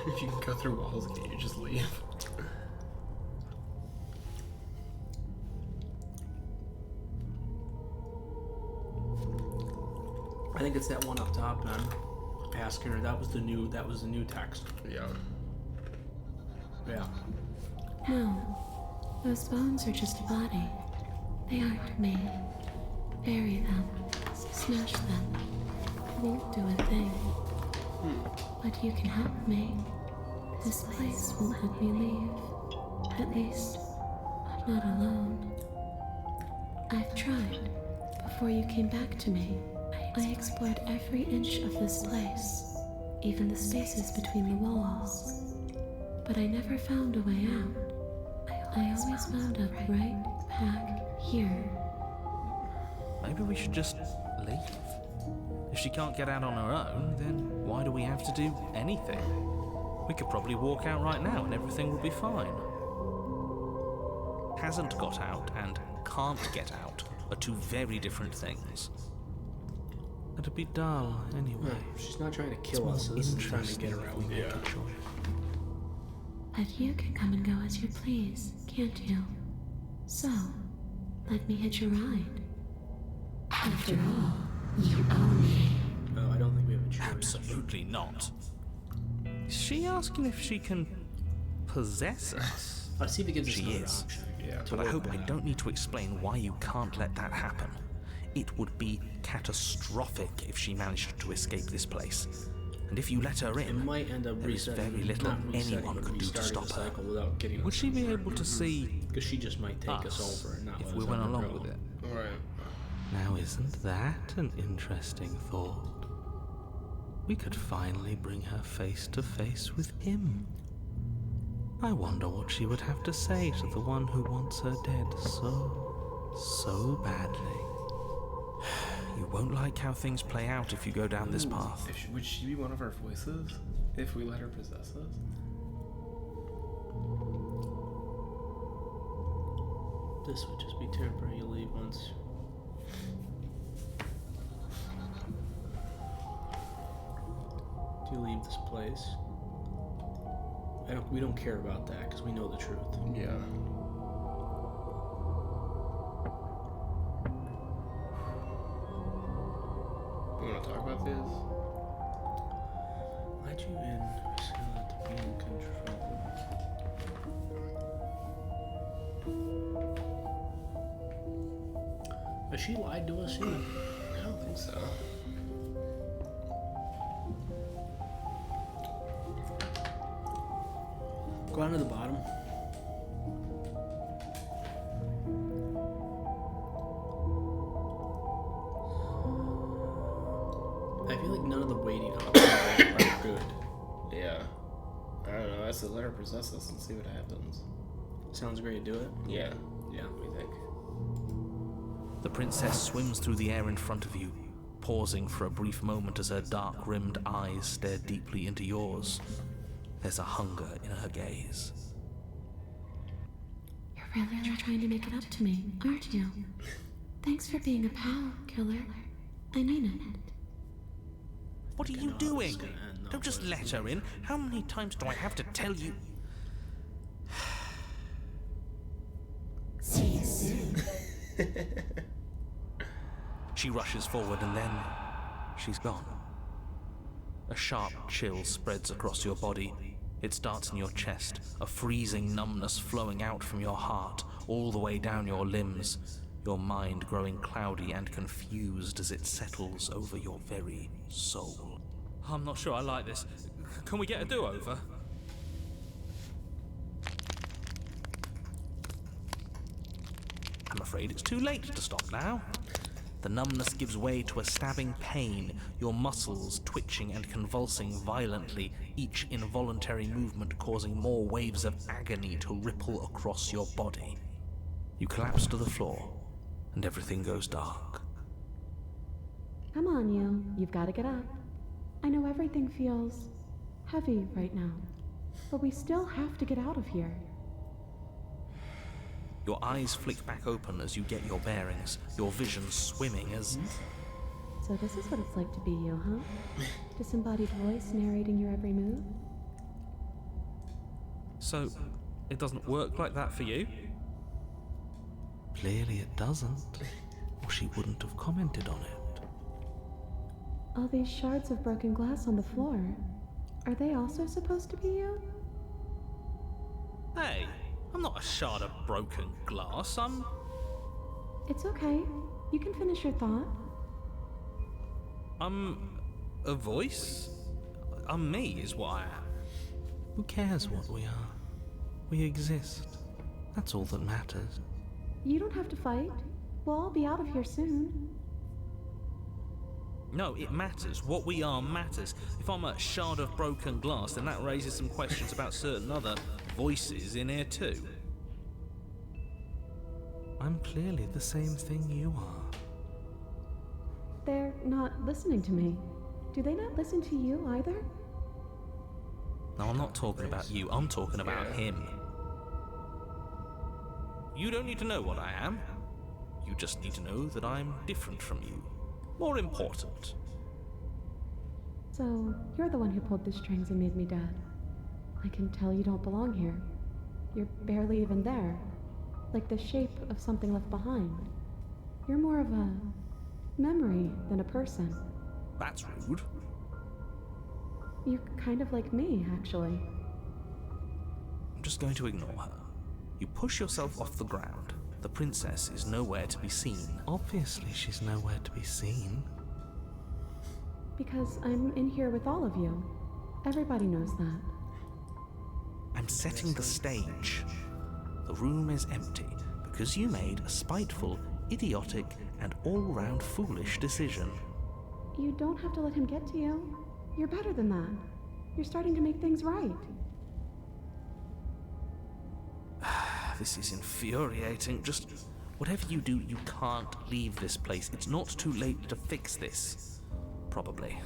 If you can go through walls, can you just leave? I think it's that one up top. And I'm asking her. That was the new text. Yeah. Yeah. No, those bones are just a body. They aren't me. Bury them. Smash them. Won't do a thing. But you can help me. This place won't let me leave. At least, I'm not alone. I've tried. Before you came back to me, I explored every inch of this place, even the spaces between the walls. But I never found a way out. I always wound up right back here. Maybe we should just leave. If she can't get out on her own, then why do we have to do anything? We could probably walk out right now and everything will be fine. Hasn't got out and can't get out are two very different things. It'd be dull anyway. She's not trying to kill us. So this is trying to get her out. Yeah. But you can come and go as you please, can't you? So, let me hitch a ride. After all, you own me. Oh, I don't think we have a choice. Absolutely not. Is she asking if she can possess us? Let's see if it gives us She another is. option. Yeah. But I hope I don't need to explain why you can't let that happen. It would be catastrophic if she managed to escape this place. and if you let her It in, might end up there is resetting. very little not resetting, anyone but could do to restarting stop the her. cycle without getting Would us she be over. able to see Because she just might take us us over and not if let we us went ever along go. with it? Right. Now isn't that an interesting thought? We could finally bring her face to face with him. I wonder what she would have to say to the one who wants her dead so badly. You won't like how things play out if you go down this path. Would she be one of our voices if we let her possess us? This would just be temporary. You leave once. Do you leave this place? We don't care about that because we know the truth. Yeah. You want to talk about this? Let you in so that to be in control. Has she lied to us yet? I don't think so. Go down to the bottom. I feel like none of the waiting options are good. Yeah. I don't know. I said let her possess us and see what happens. Sounds great. Do it. Yeah. Yeah. What do you think? The princess swims through the air in front of you, pausing for a brief moment as her dark-rimmed eyes stare deeply into yours. There's a hunger in her gaze. You're really trying to make it up to me, aren't you? Thanks for being a pal, killer. I mean it. What are you doing? Don't just let her in. How many times do I have to tell you? See you soon. She rushes forward and then she's gone. A sharp chill spreads across your body. It starts in your chest, a freezing numbness flowing out from your heart, all the way down your limbs, your mind growing cloudy and confused as it settles over your very soul. I'm not sure I like this. Can we get a do-over? I'm afraid it's too late to stop now. The numbness gives way to a stabbing pain, your muscles twitching and convulsing violently, each involuntary movement causing more waves of agony to ripple across your body. You collapse to the floor, and everything goes dark. Come on, you. You've got to get up. I know everything feels heavy right now, but we still have to get out of here. Your eyes flick back open as you get your bearings, your vision swimming as... So this is what it's like to be you, huh? Disembodied voice narrating your every move? So, it doesn't work like that for you? Clearly it doesn't, or she wouldn't have commented on it. All these shards of broken glass on the floor, are they also supposed to be you? Hey, I'm not a shard of broken glass, I'm... It's okay. You can finish your thought. I'm... a voice? I'm me, is what I am. Who cares what we are? We exist. That's all that matters. You don't have to fight. We'll all be out of here soon. No, it matters. What we are matters. If I'm a shard of broken glass, then that raises some questions about certain other voices in here too. I'm clearly the same thing you are. They're not listening to me. Do they not listen to you either? No, I'm not talking about you. I'm talking about him. You don't need to know what I am. You just need to know that I'm different from you. More important. So, you're the one who pulled the strings and made me dead. I can tell you don't belong here. You're barely even there. Like the shape of something left behind. You're more of a memory than a person. That's rude. You're kind of like me, actually. I'm just going to ignore her. You push yourself off the ground. The princess is nowhere to be seen. Obviously she's nowhere to be seen. Because I'm in here with all of you. Everybody knows that. I'm setting the stage. The room is empty because you made a spiteful, idiotic, and all-round foolish decision. You don't have to let him get to you. You're better than that. You're starting to make things right. This is infuriating. Just whatever you do, you can't leave this place. It's not too late to fix this. Probably.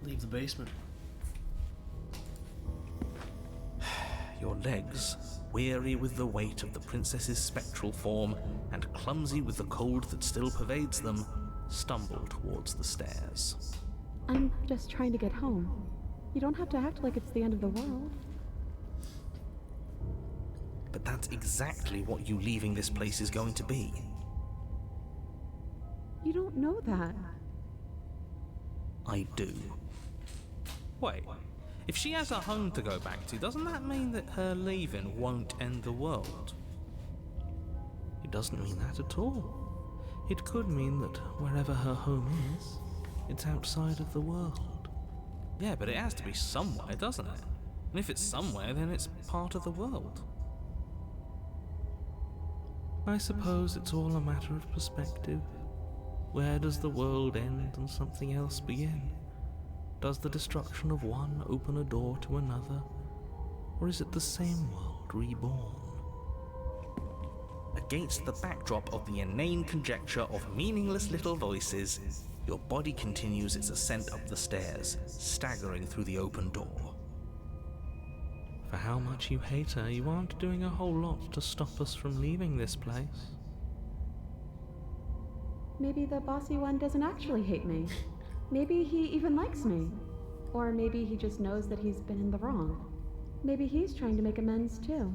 Leave the basement. Your legs, weary with the weight of the princess's spectral form and clumsy with the cold that still pervades them, stumble towards the stairs. I'm just trying to get home. You don't have to act like it's the end of the world. But that's exactly what you leaving this place is going to be. You don't know that. I do. Wait, if she has a home to go back to, doesn't that mean that her leaving won't end the world? It doesn't mean that at all. It could mean that wherever her home is, it's outside of the world. Yeah, but it has to be somewhere, doesn't it? And if it's somewhere, then it's part of the world. I suppose it's all a matter of perspective. Where does the world end and something else begin? Does the destruction of one open a door to another? Or is it the same world reborn? Against the backdrop of the inane conjecture of meaningless little voices, your body continues its ascent up the stairs, staggering through the open door. For how much you hate her, you aren't doing a whole lot to stop us from leaving this place. Maybe the bossy one doesn't actually hate me. Maybe he even likes me. Or maybe he just knows that he's been in the wrong. Maybe he's trying to make amends too.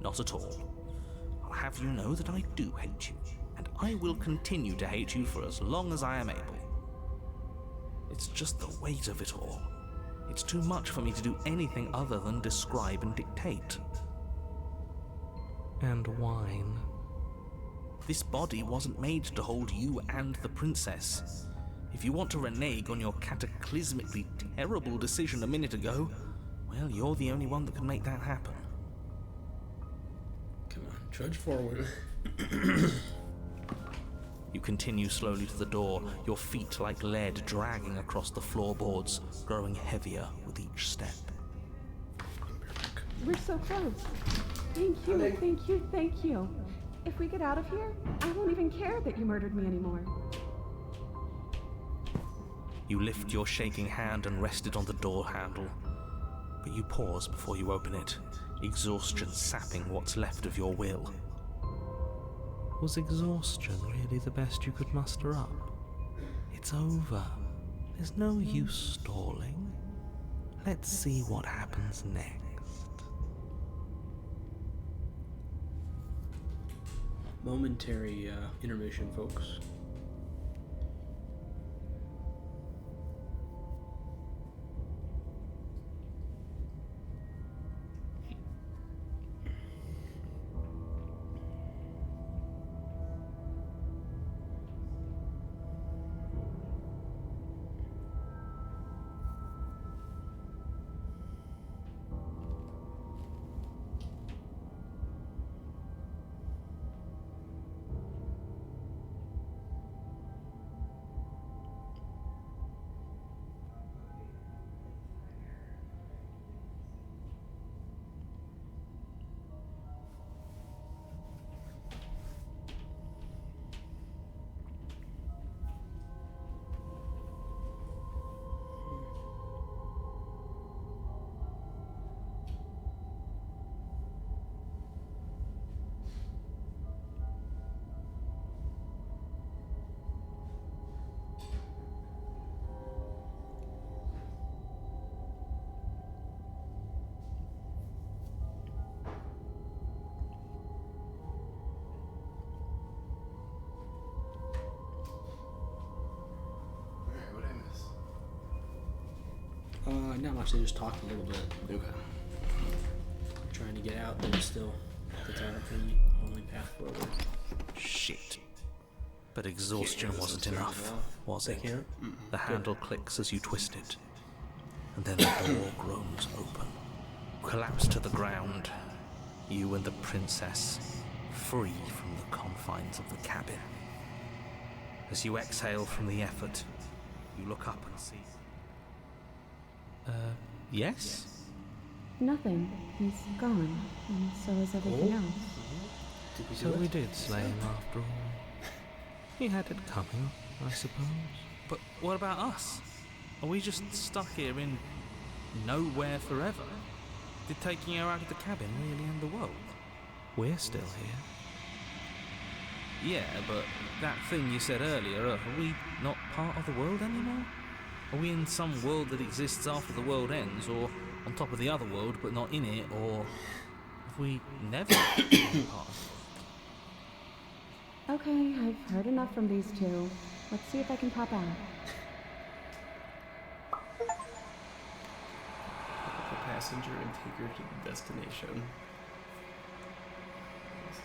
Not at all. I'll have you know that I do hate you, and I will continue to hate you for as long as I am able. It's just the weight of it all. It's too much for me to do anything other than describe and dictate. And whine. This body wasn't made to hold you and the princess. If you want to renege on your cataclysmically terrible decision a minute ago, well, you're the only one that can make that happen. Come on, trudge forward. You continue slowly to the door, your feet like lead dragging across the floorboards, growing heavier with each step. We're so close. Thank you, thank you, thank you. If we get out of here, I won't even care that you murdered me anymore. You lift your shaking hand and rest it on the door handle, but you pause before you open it, exhaustion sapping what's left of your will. Was exhaustion really the best you could muster up? It's over. There's no use stalling. Let's see what happens next. Momentary intermission, folks. Not much, they just talked a little bit. Okay. Trying trying to get out, there's still the only path forward. Shit. But exhaustion wasn't enough, was They it? can't? The handle clicks as you twist it, and then the door groans open. Collapse to the ground, you and the princess, free from the confines of the cabin. As you exhale from the effort, you look up and see... yes? Nothing. He's gone, and so is everything else. So we did slay him after all. He had it coming, I suppose. But what about us? Are we just stuck here in nowhere forever? Did taking her out of the cabin really end the world? We're still here. Yeah, but that thing you said earlier, are we not part of the world anymore? Are we in some world that exists after the world ends, or on top of the other world but not in it, or have we never been part of it? Okay, I've heard enough from these two. Let's see if I can pop out. Pick up a passenger and take her to the destination.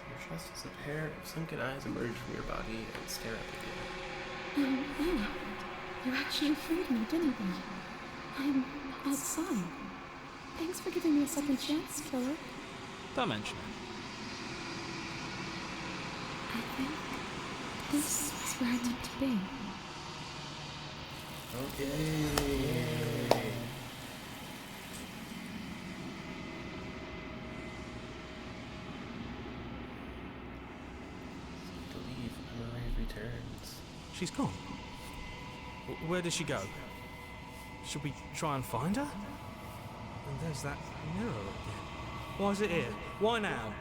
Your trust as a pair of sunken eyes emerge from your body and stare up at you. Oh, you actually freed me, didn't you? I'm outside. Thanks for giving me a second chance, killer. Don't mention it. I think this is where I meant to be. Okay. To leave, memory returns. She's gone. Where did she go? Should we try and find her? And there's that mirror again. Why is it here? Why now?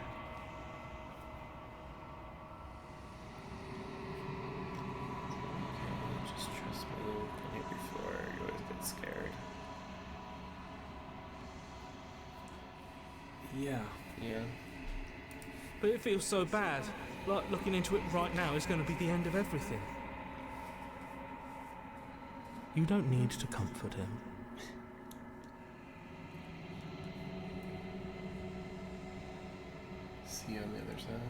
Okay, just trust me. Don't hit your floor. You always get scared. Yeah. Yeah. But it feels so bad. Like looking into it right now is going to be the end of everything. You don't need to comfort him. See you on the other side.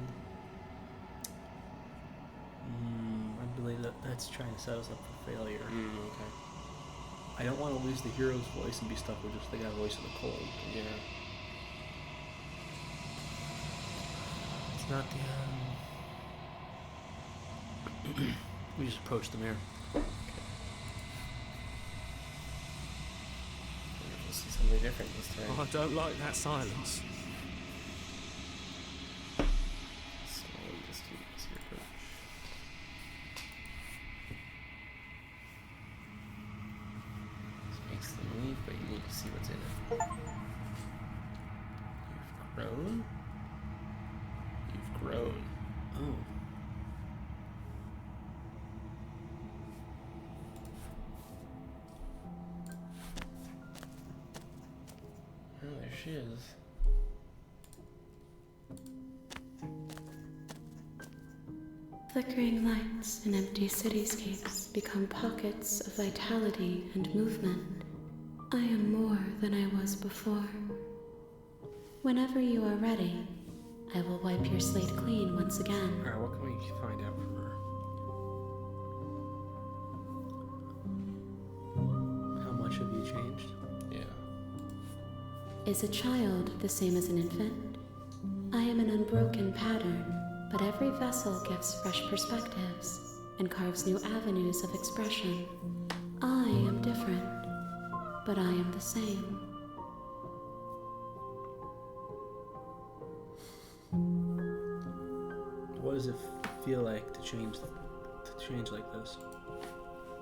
I believe that's trying to set us up for failure. Okay. I don't want to lose the hero's voice and be stuck with just the guy voice of the cold. Yeah. It's not the We just approach the mirror. We'll see something different this time. Oh, I don't like that silence. Slowly distant as you approach. This makes them leave, but you need to see what's in it. You've grown? You've grown. Oh. Oh, there she is. Flickering lights and empty cityscapes become pockets of vitality and movement. I am more than I was before. Whenever you are ready, I will wipe your slate clean once again. Alright, what can we find out from her? How much have you changed? Yeah. Is a child the same as an infant? I am an unbroken pattern, but every vessel gives fresh perspectives and carves new avenues of expression. I am different, but I am the same. What does it feel like to change like this?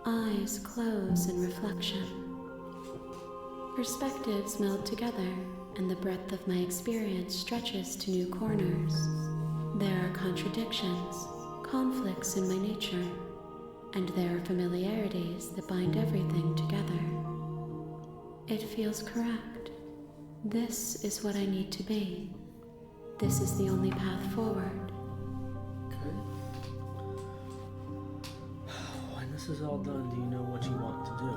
Eyes close in reflection. Perspectives meld together, and the breadth of my experience stretches to new corners. There are contradictions, conflicts in my nature, and there are familiarities that bind everything together. It feels correct. This is what I need to be. This is the only path forward. Okay. When this is all done, do you know what you want to do?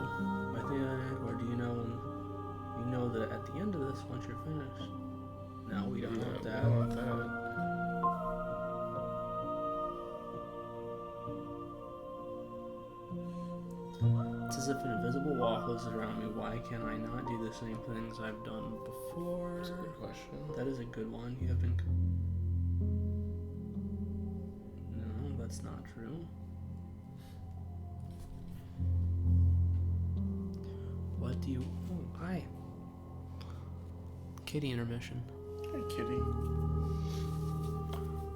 By the end, or do you know that at the end of this, once you're finished, No, we don't want I that. don't want that. It's as if an invisible wall closes around me. Why can I not do the same things I've done before? That's a good question. That is a good one. You have been. No, that's not true. What do you. Oh, hi. Kitty intermission. Hey, kitty.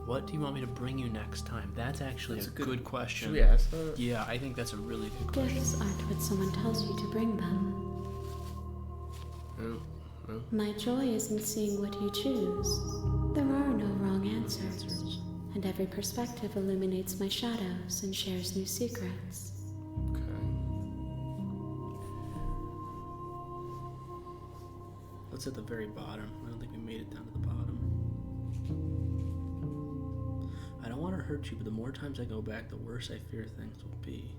What do you want me to bring you next time? That's actually That's a good question. Should we ask that? Yeah, I think that's a really good question. Gifts aren't what someone tells you to bring them. No. My joy is in seeing what you choose. There are no wrong answers, and every perspective illuminates my shadows and shares new secrets. Okay. Let's at the very bottom. I don't think we made it down to the bottom. I don't want to hurt you, but the more times I go back, the worse I fear things will be.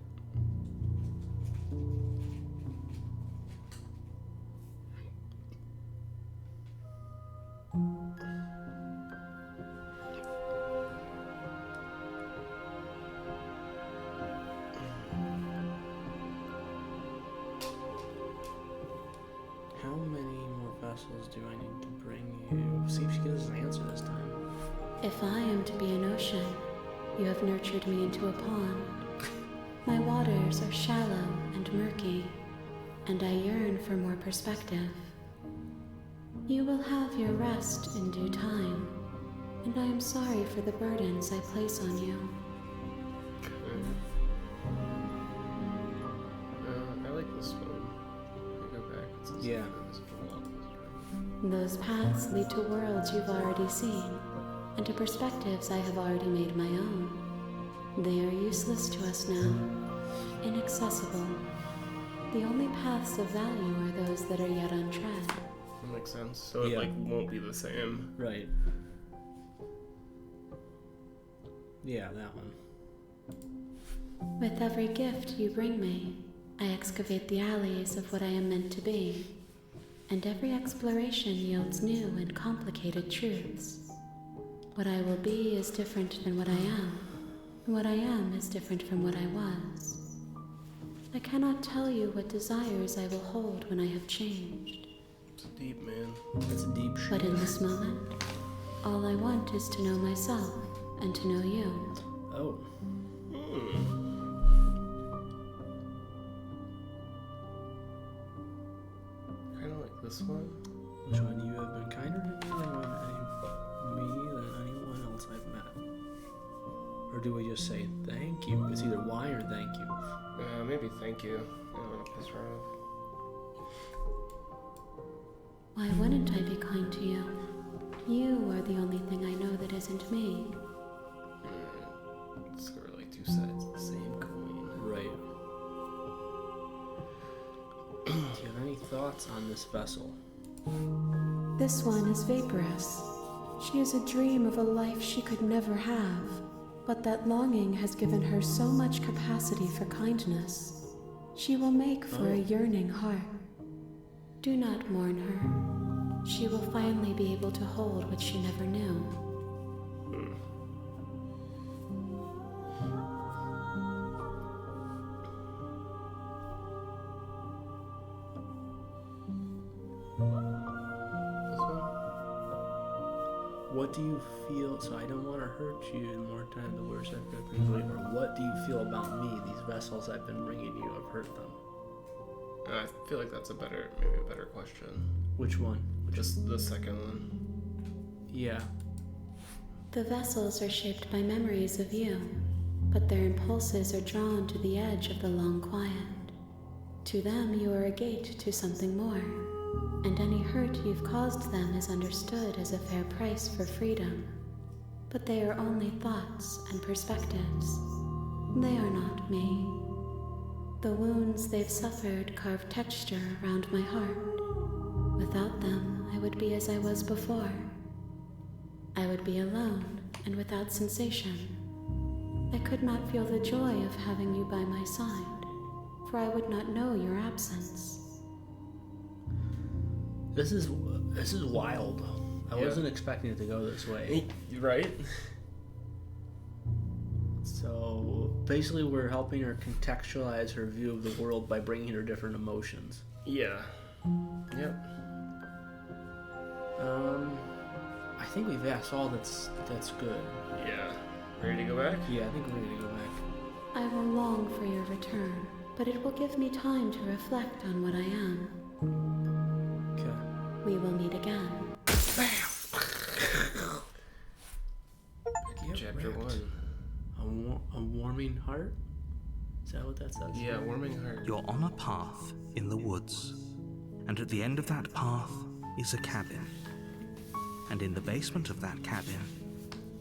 How many more vessels do I need to bring you? See if she gives us an answer this time. If I am to be an ocean, you have nurtured me into a pond. My waters are shallow and murky, and I yearn for more perspective. You will have your rest in due time, and I am sorry for the burdens I place on you. Okay. I like this one. I go back. It says Yeah. invisible wall closes around. Those paths lead to worlds you've already seen, and to perspectives I have already made my own. They are useless to us now, inaccessible. The only paths of value are those that are yet untread. That makes sense. So Yeah. it won't be the same. Right. Yeah, that one. With every gift you bring me, I excavate the alleys of what I am meant to be, and every exploration yields new and complicated truths. What I will be is different than what I am. What I am is different from what I was. I cannot tell you what desires I will hold when I have changed. It's deep, man. That's a deep But shit. in this moment, all I want is to know myself and to know you. Oh. Kind of like this one. Which one? You have been kinder to me than anyone else I've met. Or do we just say thank you? It's either why or thank you. Maybe thank you. I don't want to piss her off. Why wouldn't I be kind to you? You are the only thing I know that isn't me. It's sort of like two sides of the same coin. Right. Do you have any thoughts on this vessel? This one is vaporous. She is a dream of a life she could never have, but that longing has given her so much capacity for kindness. She will make for a yearning heart. Do not mourn her. She will finally be able to hold what she never knew. This one? What do you feel? So I don't want to hurt you. The more time, the worse I've got things away. Or what do you feel about me? These vessels I've been bringing you, I've hurt them. I feel like that's maybe a better question. Which one? Just the second one. Yeah. The vessels are shaped by memories of you, but their impulses are drawn to the edge of the long quiet. To them, you are a gate to something more, and any hurt you've caused them is understood as a fair price for freedom. But they are only thoughts and perspectives. They are not me. The wounds they've suffered carve texture around my heart. Without them, I would be as I was before. I would be alone and without sensation. I could not feel the joy of having you by my side, for I would not know your absence. This is wild. I wasn't expecting it to go this way. Right? So basically, we're helping her contextualize her view of the world by bringing her different emotions. Yeah. Yep. I think we've asked all that's good. Yeah. Ready to go back? Yeah, I think we're ready to go back. I will long for your return, but it will give me time to reflect on what I am. Okay. We will meet again. Chapter 1. A warming heart? Is that what that says? Yeah, warming heart. You're on a path in the woods, and at the end of that path is a cabin. And in the basement of that cabin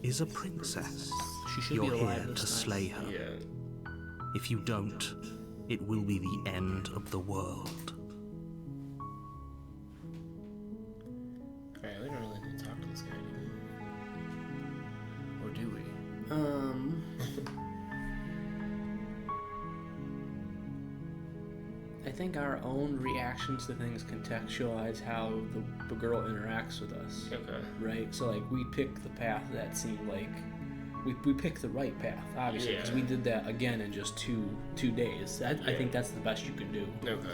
is a princess. She should You're be alive here this to time. slay her. Yeah. If you don't, it will be the end of the world. Alright, we don't really need to talk to this guy anymore. Or do we? I think our own reactions to things contextualize how the girl interacts with us. Okay. Right? So, like, we picked the path that seemed like... We picked the right path, obviously, because we did that again in just two days. I think that's the best you can do. Okay.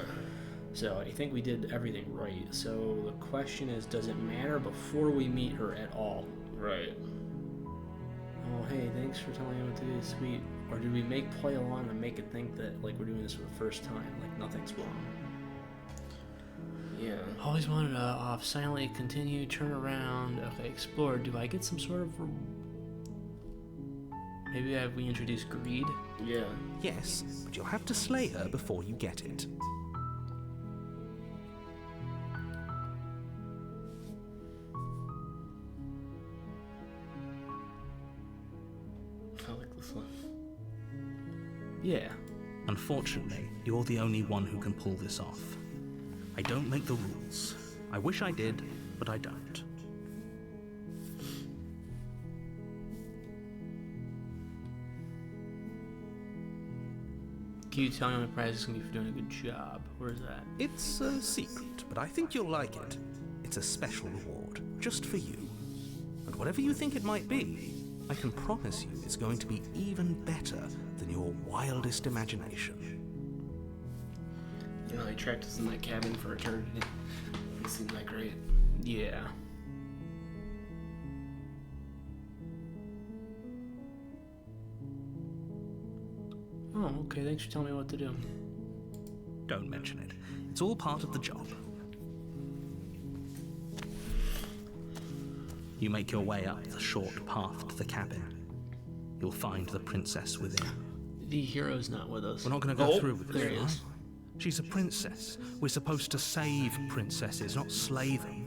So, I think we did everything right. So, the question is, does it matter before we meet her at all? Right. Oh, hey, thanks for telling me what to do, sweet. Or do we play along and make it think that, like, we're doing this for the first time, like nothing's wrong? Yeah. Always wanted to silently continue, turn around, okay, explore. Do I get some sort of... Maybe we introduce greed? Yeah. Yes, but you'll have to slay her before you get it. I like this one. Yeah. Unfortunately, you're the only one who can pull this off. I don't make the rules. I wish I did, but I don't. Can you tell me my prize is going to be for doing a good job? Where is that? It's a secret, but I think you'll like it. It's a special reward, just for you. And whatever you think it might be, I can promise you it's going to be even better than your wildest imagination. You know, he tracked us in that cabin for eternity. It seemed like great. Yeah. Oh, okay, thanks for telling me what to do. Don't mention it. It's all part of the job. You make your way up the short path to the cabin. You'll find the princess within. The hero's not with us. We're not going to go through with this, there he right? is. She's a princess. We're supposed to save princesses, not slay them.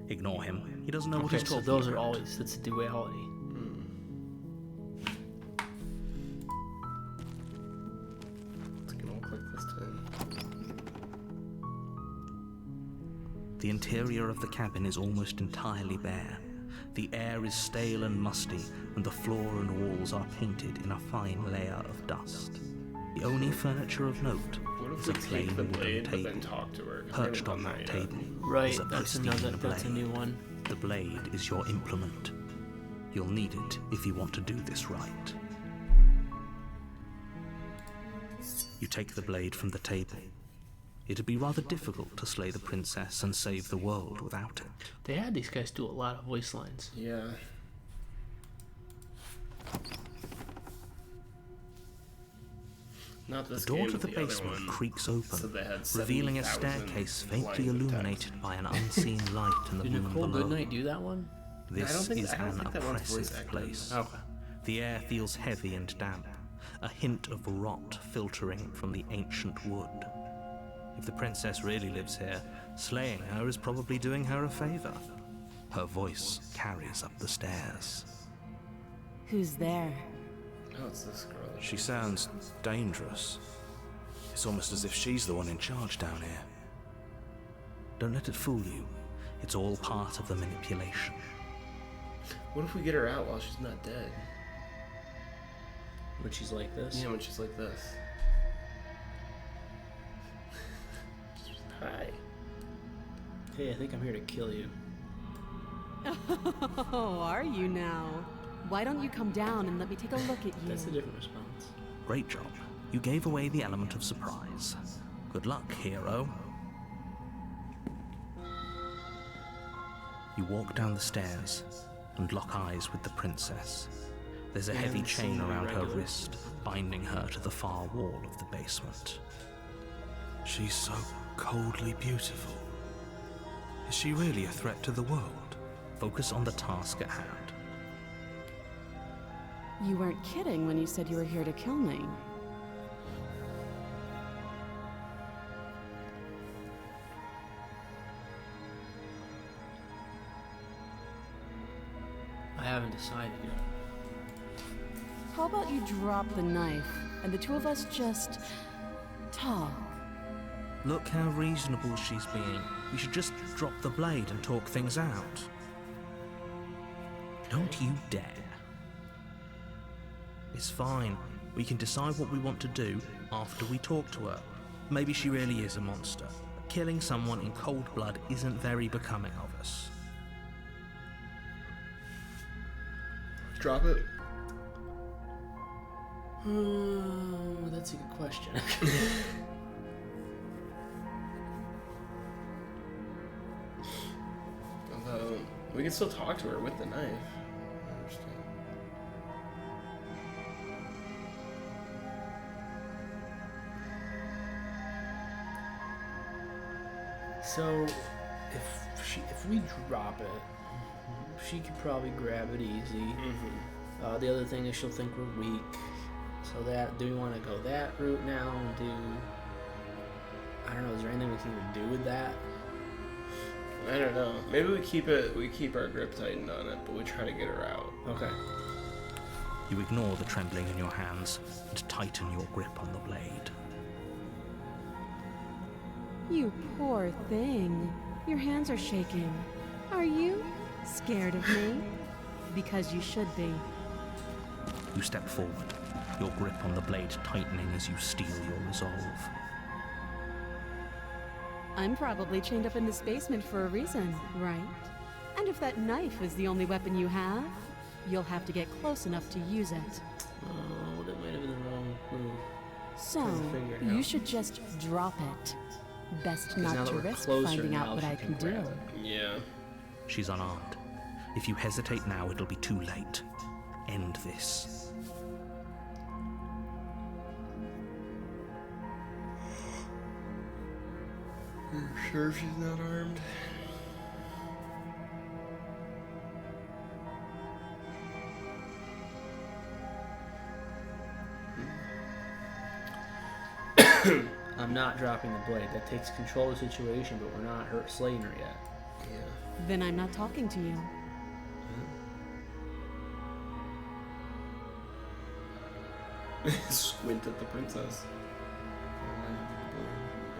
Ignore him. He doesn't know what he's Okay, so talking those about. are always, it's a duality. It's gonna look like this time. The interior of the cabin is almost entirely bare. The air is stale and musty, and the floor and walls are painted in a fine layer of dust. The only furniture of note What if is we a plain take the wooden blade but then table. talk to her? 'Cause we Perched haven't on done that that yet. table Right, is a that's pristine that's a blade. new one. The blade is your implement. You'll need it if you want to do this right. You take the blade from the table. It'd be rather difficult to slay the princess and save the world without it. They had these guys do a lot of voice lines. Yeah. Not The this door game, to but the other basement one. creaks So open, they had revealing a 70,000 staircase faintly lines of illuminated text. by an unseen light in the Did room Nicole below. Goodnight do that one? This I don't think is that one's an voice oppressive acted. place. Okay. The air feels heavy and damp, a hint of rot filtering from the ancient wood. If the princess really lives here, slaying her is probably doing her a favor. Her voice carries up the stairs. Who's there? Oh, it's this girl. She sounds dangerous. It's almost as if she's the one in charge down here. Don't let it fool you. It's all part of the manipulation. What if we get her out while she's not dead? When she's like this? Yeah, when she's like this. Hi. Hey, I think I'm here to kill you. Oh, are you now? Why don't you come down and let me take a look at you? That's a different response. Great job. You gave away the element of surprise. Good luck, hero. You walk down the stairs and lock eyes with the princess. There's a heavy chain around her wrist, binding her to the far wall of the basement. She's so coldly beautiful. Is she really a threat to the world? Focus on the task at hand. You weren't kidding when you said you were here to kill me. I haven't decided yet. How about you drop the knife and the two of us just talk? Look how reasonable she's being. We should just drop the blade and talk things out. Don't you dare. It's fine. We can decide what we want to do after we talk to her. Maybe she really is a monster. Killing someone in cold blood isn't very becoming of us. Drop it. That's a good question. Although, we can still talk to her with the knife. I understand. So, if we drop it, she could probably grab it easy. The other thing is she'll think we're weak. So do we want to go that route now and I don't know, is there anything we can even do with that? I don't know. Maybe we keep our grip tightened on it, but we try to get her out. Okay. You ignore the trembling in your hands and tighten your grip on the blade. You poor thing. Your hands are shaking. Are you scared of me? Because you should be. You step forward, your grip on the blade tightening as you steel your resolve. I'm probably chained up in this basement for a reason, right? And if that knife is the only weapon you have, you'll have to get close enough to use it. Oh, that might have been the wrong move. So, figure it you out. should just drop it. Best 'Cause now not that to we're risk closer finding now, out what she I can do. grab it. Yeah. She's unarmed. If you hesitate now, it'll be too late. End this. Are you sure she's not armed? I'm not dropping the blade. That takes control of the situation, but we're not slaying her yet. Yeah. Then I'm not talking to you. Squint at the princess.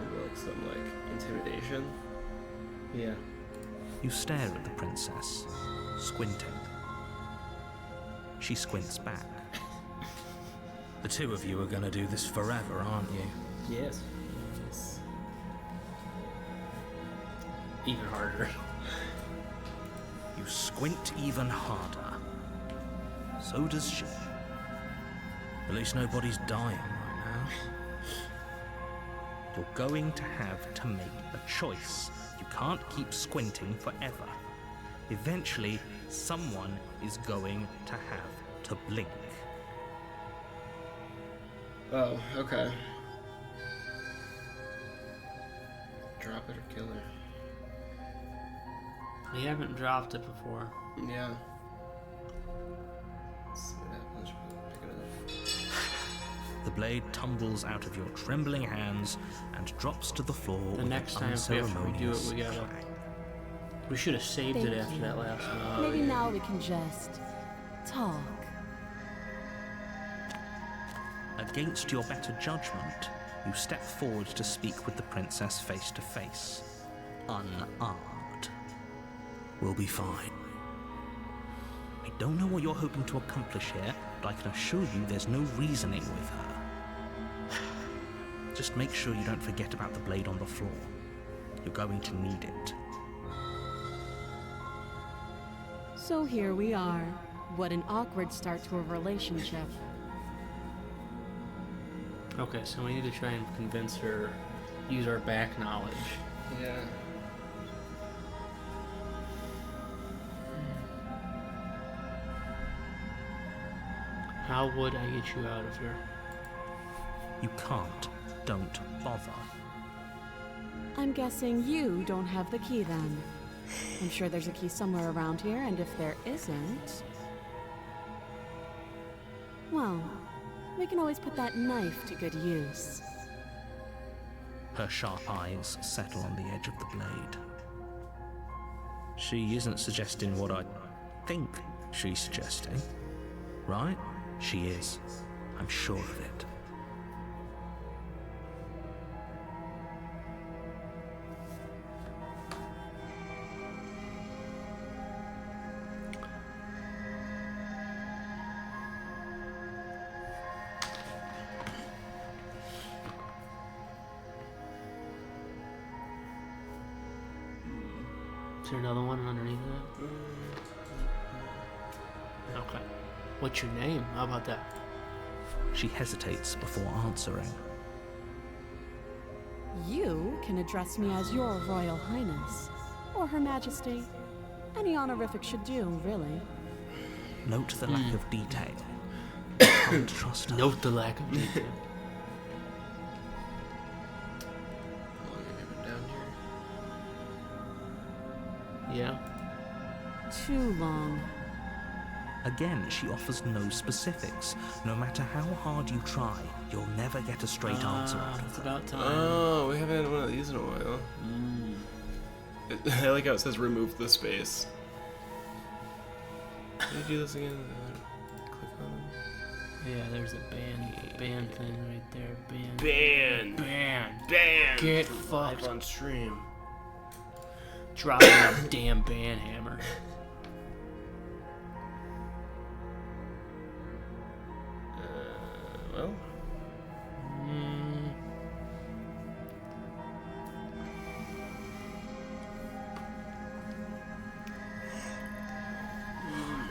Maybe like some intimidation. Yeah. You stare at the princess, squinting. She squints back. The two of you are gonna do this forever, aren't you? Yes. Even harder. You squint even harder. So does she. At least nobody's dying right now. You're going to have to make a choice. You can't keep squinting forever. Eventually, someone is going to have to blink. Oh, okay. Drop it or kill her. We haven't dropped it before. Yeah. Let's see what happens. Pick it up. The blade tumbles out of your trembling hands and drops to the floor The with next an time if we have to redo unceremonious it, we gotta- clang. We should have saved Thank it after you. that last one. Maybe now we can just talk. Against your better judgment, you step forward to speak with the princess face to face, unarmed. We'll be fine. I don't know what you're hoping to accomplish here, but I can assure you there's no reasoning with her. Just make sure you don't forget about the blade on the floor. You're going to need it. So here we are. What an awkward start to a relationship. Okay, so we need to try and convince her, use our back knowledge. Yeah. How would I get you out of here? You can't. Don't bother. I'm guessing you don't have the key then. I'm sure there's a key somewhere around here, and if there isn't... well, we can always put that knife to good use. Her sharp eyes settle on the edge of the blade. She isn't suggesting what I think she's suggesting, right? She is. I'm sure of it. Is there another one underneath that? Okay. What's your name? How about that? She hesitates before answering. You can address me as Your Royal Highness, or Her Majesty. Any honorific should do, really. Note the lack of detail. Can't trust her. Note the lack of detail. How long have you been down here? Yeah. Too long. Again, she offers no specifics. No matter how hard you try, you'll never get a straight answer out of It's her. about time. Oh, we haven't had one of these in a while. I like how it says remove the space. Can you do this again? Click on Yeah, there's a band thing right there. Ban! Ban! Get Live fucked. on stream. Drop that damn band hammer. Well,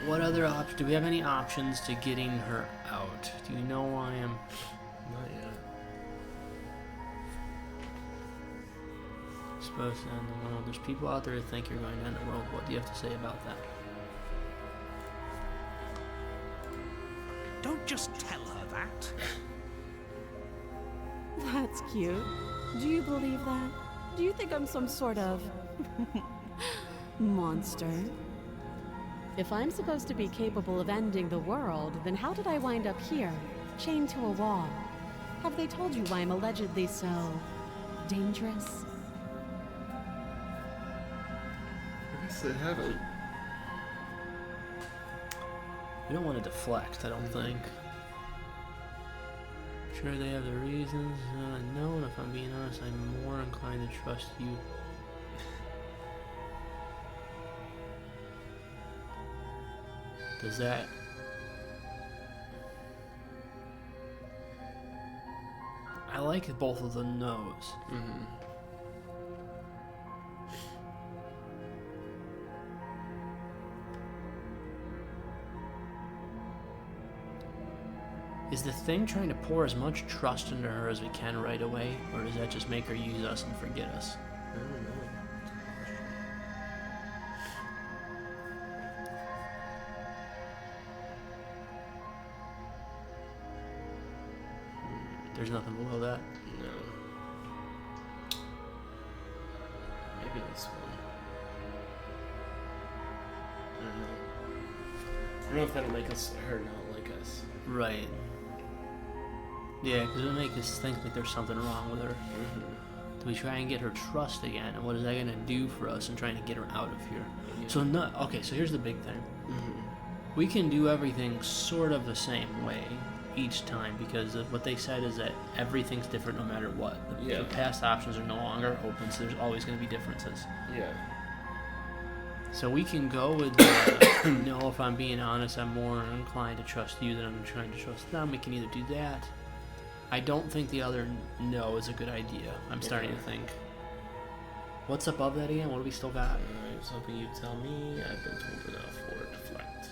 What other options? Do we have any options to getting her out? Do you know I am? not yet. Supposed to end the world. There's people out there who think you're going to end the world. What do you have to say about that? Don't just tell her that. That's cute. Do you believe that? Do you think I'm some sort of... monster? If I'm supposed to be capable of ending the world, then how did I wind up here, chained to a wall? Have they told you why I'm allegedly so... dangerous? I guess they haven't. We don't want to deflect, I don't think. Sure, they have their reasons. No, and if I'm being honest, I'm more inclined to trust you. Does that... I like both of the no's. Mm-hmm. Is the thing trying to pour as much trust into her as we can right away, or does that just make her use us and forget us? I don't know. There's nothing below that. No. Maybe this one. I don't know. I don't know if that'll make her not like us. Right. Yeah, because it'll make us think that there's something wrong with her. Mm-hmm. Do we try and get her trust again? And what is that going to do for us in trying to get her out of here? Yeah. So, no, okay, so here's the big thing. Mm-hmm. We can do everything sort of the same way each time because of what they said is that everything's different no matter what. The past options are no longer open, so there's always going to be differences. Yeah. So we can go with no, if I'm being honest, I'm more inclined to trust you than I'm trying to trust them. We can either do that. I don't think the other no is a good idea. I'm starting to think. What's above that again? What do we still got? I was hoping you'd tell me. I've been told enough for deflect.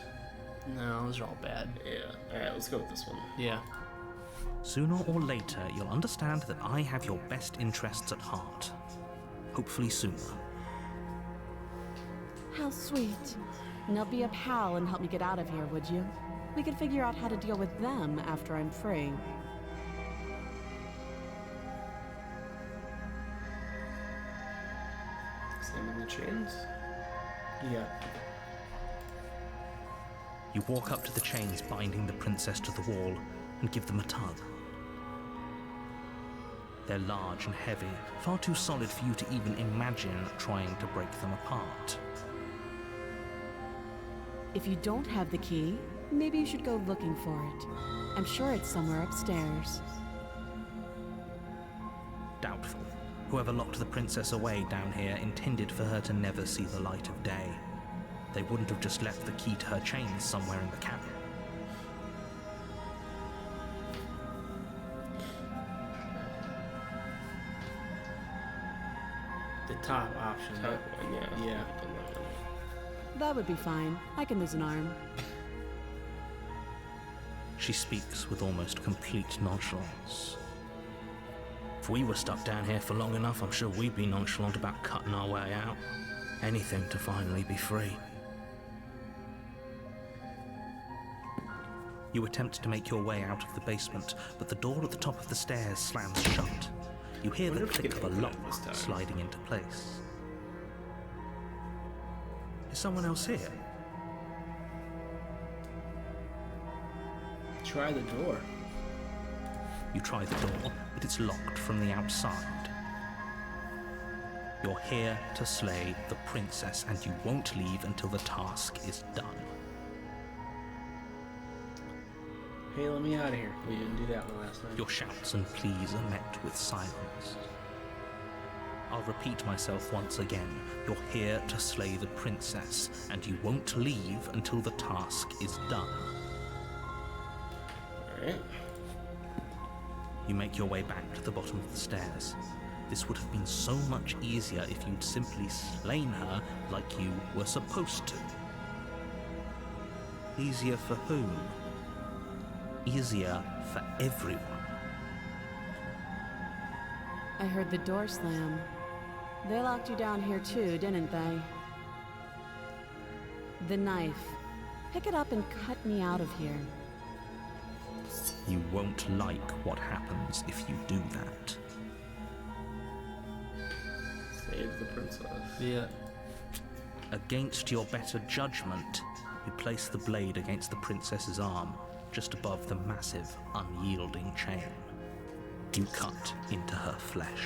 No, those are all bad. Yeah. Alright, let's go with this one. Yeah. Sooner or later, you'll understand that I have your best interests at heart. Hopefully sooner. How sweet. Now be a pal and help me get out of here, would you? We could figure out how to deal with them after I'm free. Examine the chains. Yeah. You walk up to the chains binding the princess to the wall and give them a tug. They're large and heavy, far too solid for you to even imagine trying to break them apart. If you don't have the key, maybe you should go looking for it. I'm sure it's somewhere upstairs. Doubtful. Whoever locked the princess away down here intended for her to never see the light of day. They wouldn't have just left the key to her chains somewhere in the cabin. The top option. Top one, yeah. Yeah. I've done that one. That would be fine. I can lose an arm. She speaks with almost complete nonchalance. If we were stuck down here for long enough, I'm sure we'd be nonchalant about cutting our way out. Anything to finally be free. You attempt to make your way out of the basement, but the door at the top of the stairs slams shut. You hear the Wonder if we click can of a open it lock this time. sliding into place. Is someone else here? Try the door. You try the door, but it's locked from the outside. You're here to slay the princess, and you won't leave until the task is done. Hey, let me out of here. We didn't do that one last time. Your shouts and pleas are met with silence. I'll repeat myself once again. You're here to slay the princess, and you won't leave until the task is done. Alright. You make your way back to the bottom of the stairs. This would have been so much easier if you'd simply slain her like you were supposed to. Easier for whom? Easier for everyone. I heard the door slam. They locked you down here too, didn't they? The knife. Pick it up and cut me out of here. You won't like what happens if you do that. Save the princess. Yeah. Against your better judgment, you place the blade against the princess's arm, just above the massive, unyielding chain. You cut into her flesh.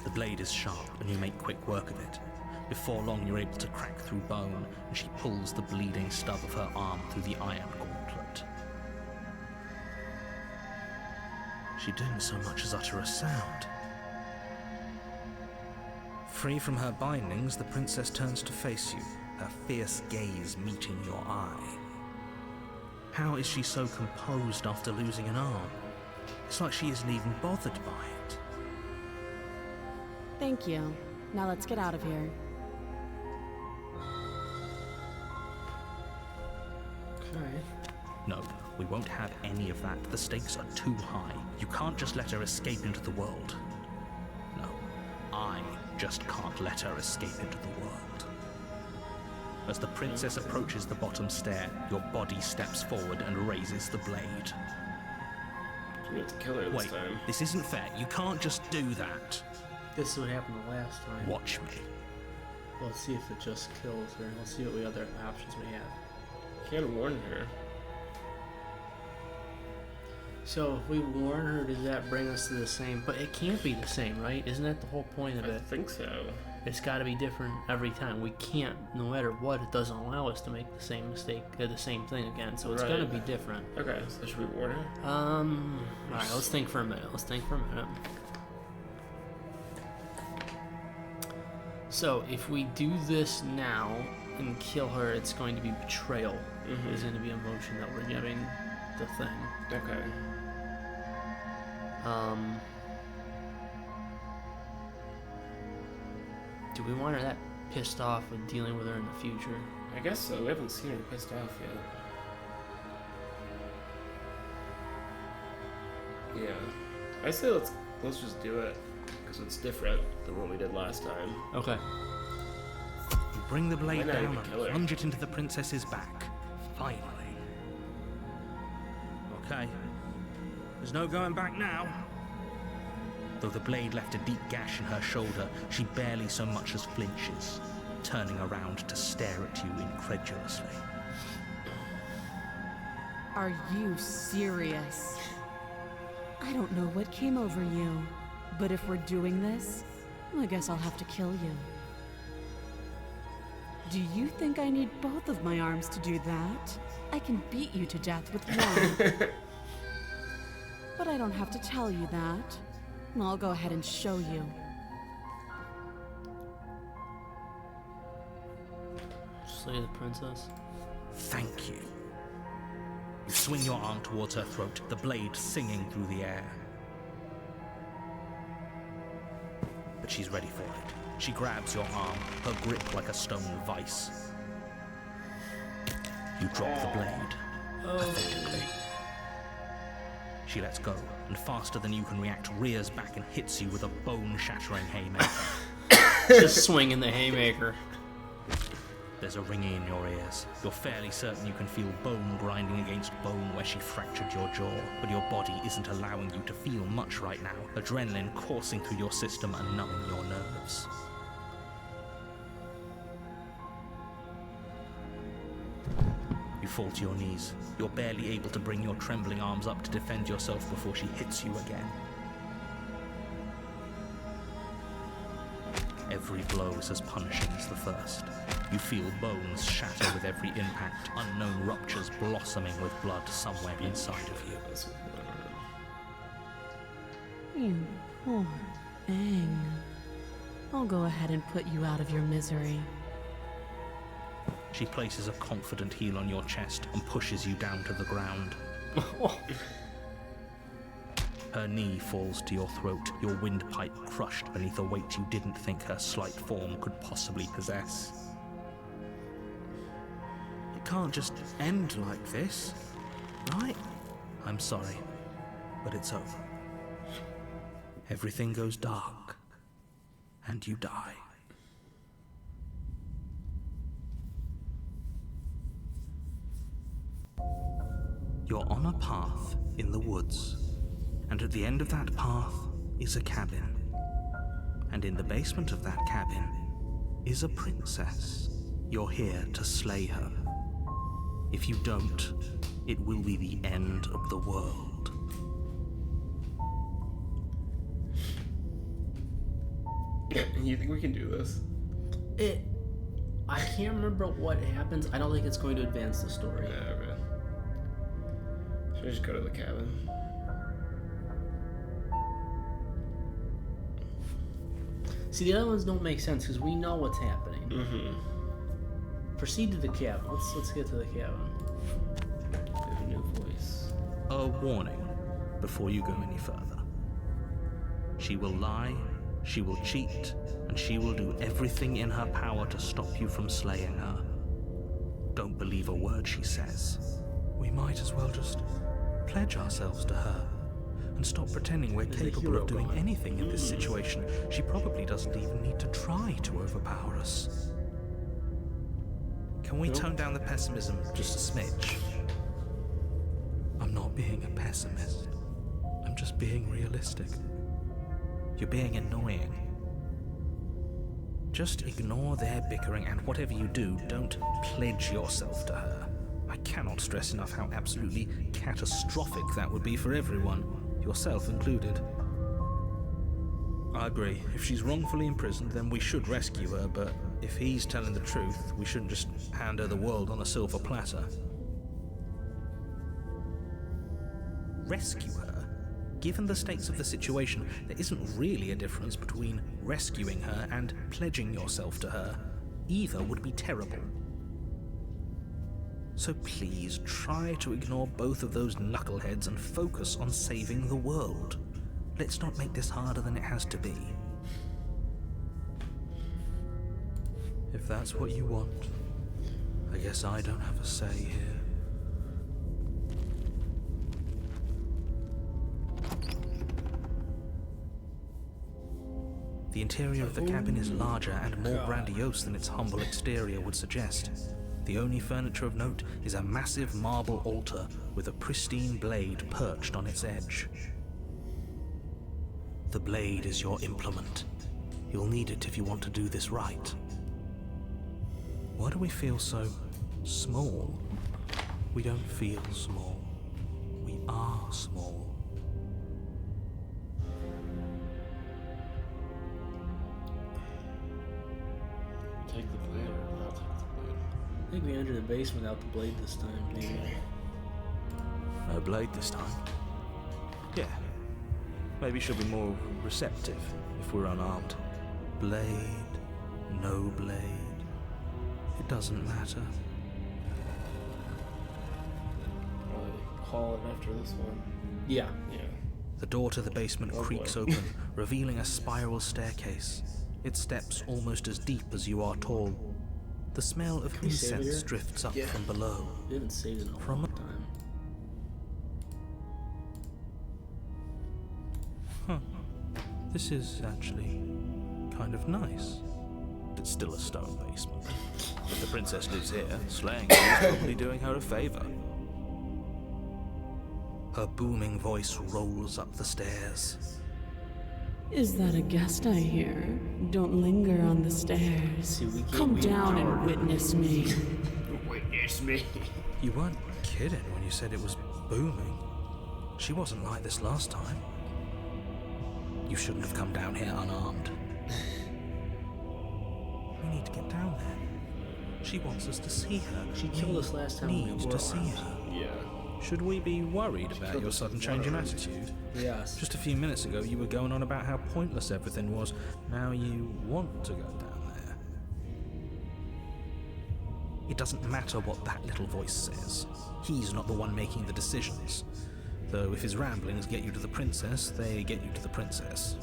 The blade is sharp, and you make quick work of it. Before long, you're able to crack through bone, and she pulls the bleeding stub of her arm through the iron gauntlet. She didn't so much as utter a sound. Free from her bindings, the princess turns to face you, her fierce gaze meeting your eye. How is she so composed after losing an arm? It's like she isn't even bothered by it. Thank you. Now let's get out of here. Okay. No, we won't have any of that. The stakes are too high. You can't just let her escape into the world. No, I just can't let her escape into the world. As the princess approaches the bottom stair, your body steps forward and raises the blade. We have to kill her this Wait, time. this isn't fair. You can't just do that. This is what happened the last time. Watch me. Let's see if it just kills her. Let's see what other options we have. Can't warn her. So if we warn her, does that bring us to the same? But it can't be the same, right? Isn't that the whole point of I it? think so. It's got to be different every time. We can't, no matter what, it doesn't allow us to make the same mistake, the same thing again. So it's Right. going to be different. Okay, so should we warn her? All right, let's think for a minute. So if we do this now and kill her, it's going to be betrayal. Mhm. It's going to be emotion that we're giving the thing. Okay. Do we want her that pissed off with dealing with her in the future? I guess so. We haven't seen her pissed off yet. Yeah. I say let's just do it. Because it's different than what we did last time. Okay. You bring the blade Why not down even and kill her? plunge it into the princess's back. Finally. Okay. There's no going back now. Though the blade left a deep gash in her shoulder, she barely so much as flinches, turning around to stare at you incredulously. Are you serious? I don't know what came over you, but if we're doing this, I guess I'll have to kill you. Do you think I need both of my arms to do that? I can beat you to death with one. But I don't have to tell you that. I'll go ahead and show you. Slay the princess. Thank you. You swing your arm towards her throat, the blade singing through the air. But she's ready for it. She grabs your arm, her grip like a stone vice. You drop the blade. Pathetically. She lets go, and faster than you can react, rears back and hits you with a bone-shattering haymaker. Just swinging the haymaker. There's a ringing in your ears. You're fairly certain you can feel bone grinding against bone where she fractured your jaw, but your body isn't allowing you to feel much right now, adrenaline coursing through your system and numbing your nerves. You fall to your knees. You're barely able to bring your trembling arms up to defend yourself before she hits you again. Every blow is as punishing as the first. You feel bones shatter with every impact, unknown ruptures blossoming with blood somewhere inside of you. You poor thing. I'll go ahead and put you out of your misery. She places a confident heel on your chest and pushes you down to the ground. Her knee falls to your throat, your windpipe crushed beneath a weight you didn't think her slight form could possibly possess. It can't just end like this, right? I'm sorry, but it's over. Everything goes dark, and you die. You're on a path in the woods, and at the end of that path is a cabin. And in the basement of that cabin is a princess. You're here to slay her. If you don't, it will be the end of the world. You think we can do this? I can't remember what happens. I don't think it's going to advance the story. Yeah, okay. Should we just go to the cabin? See, the other ones don't make sense because we know what's happening. Mm-hmm. Proceed to the cabin. Let's get to the cabin. We have a new voice. A warning before you go any further. She will lie, she will cheat, and she will do everything in her power to stop you from slaying her. Don't believe a word she says. We might as well just pledge ourselves to her and stop pretending we're capable of doing anything in this situation. She probably doesn't even need to try to overpower us. Can we tone down the pessimism just a smidge? I'm not being a pessimist. I'm just being realistic. You're being annoying. Just ignore their bickering, and whatever you do, don't pledge yourself to her. I cannot stress enough how absolutely catastrophic that would be for everyone, yourself included. I agree. If she's wrongfully imprisoned, then we should rescue her, but if he's telling the truth, we shouldn't just hand her the world on a silver platter. Rescue her? Given the stakes of the situation, there isn't really a difference between rescuing her and pledging yourself to her. Either would be terrible. So please try to ignore both of those knuckleheads and focus on saving the world. Let's not make this harder than it has to be. If that's what you want, I guess I don't have a say here. The interior of the cabin is larger and more grandiose than its humble exterior would suggest. The only furniture of note is a massive marble altar with a pristine blade perched on its edge. The blade is your implement. You'll need it if you want to do this right. Why do we feel so small? We don't feel small. We are small. Take the blade or not take the blade? I think we entered the base without the blade this time, maybe. No blade this time. Yeah. Maybe she'll be more receptive if we're unarmed. Blade, no blade. It doesn't matter. Probably call it after this one. Yeah. Yeah. The door to the basement creaks open, revealing a spiral staircase. Its steps almost as deep as you are tall. The smell of we save it incense here? drifts up Yeah. from below. We haven't saved in a From- long time. Huh. This is actually kind of nice. It's still a stone basement. If the princess lives here, slaying her is probably doing her a favor. Her booming voice rolls up the stairs. Is that a guest I hear? Don't linger on the stairs. See, we can't Come be down and empowered. witness me. Witness me. You weren't kidding when you said it was booming. She wasn't like this last time. You shouldn't have come down here unarmed. We need to get down there. She wants us to see her. She killed us last time we Need were to see armed. her. Yeah. Should we be worried about your sudden change in attitude? Yes. Just a few minutes ago, you were going on about how pointless everything was. Now you want to go down there. It doesn't matter what that little voice says. He's not the one making the decisions. Though if his ramblings get you to the princess, they get you to the princess.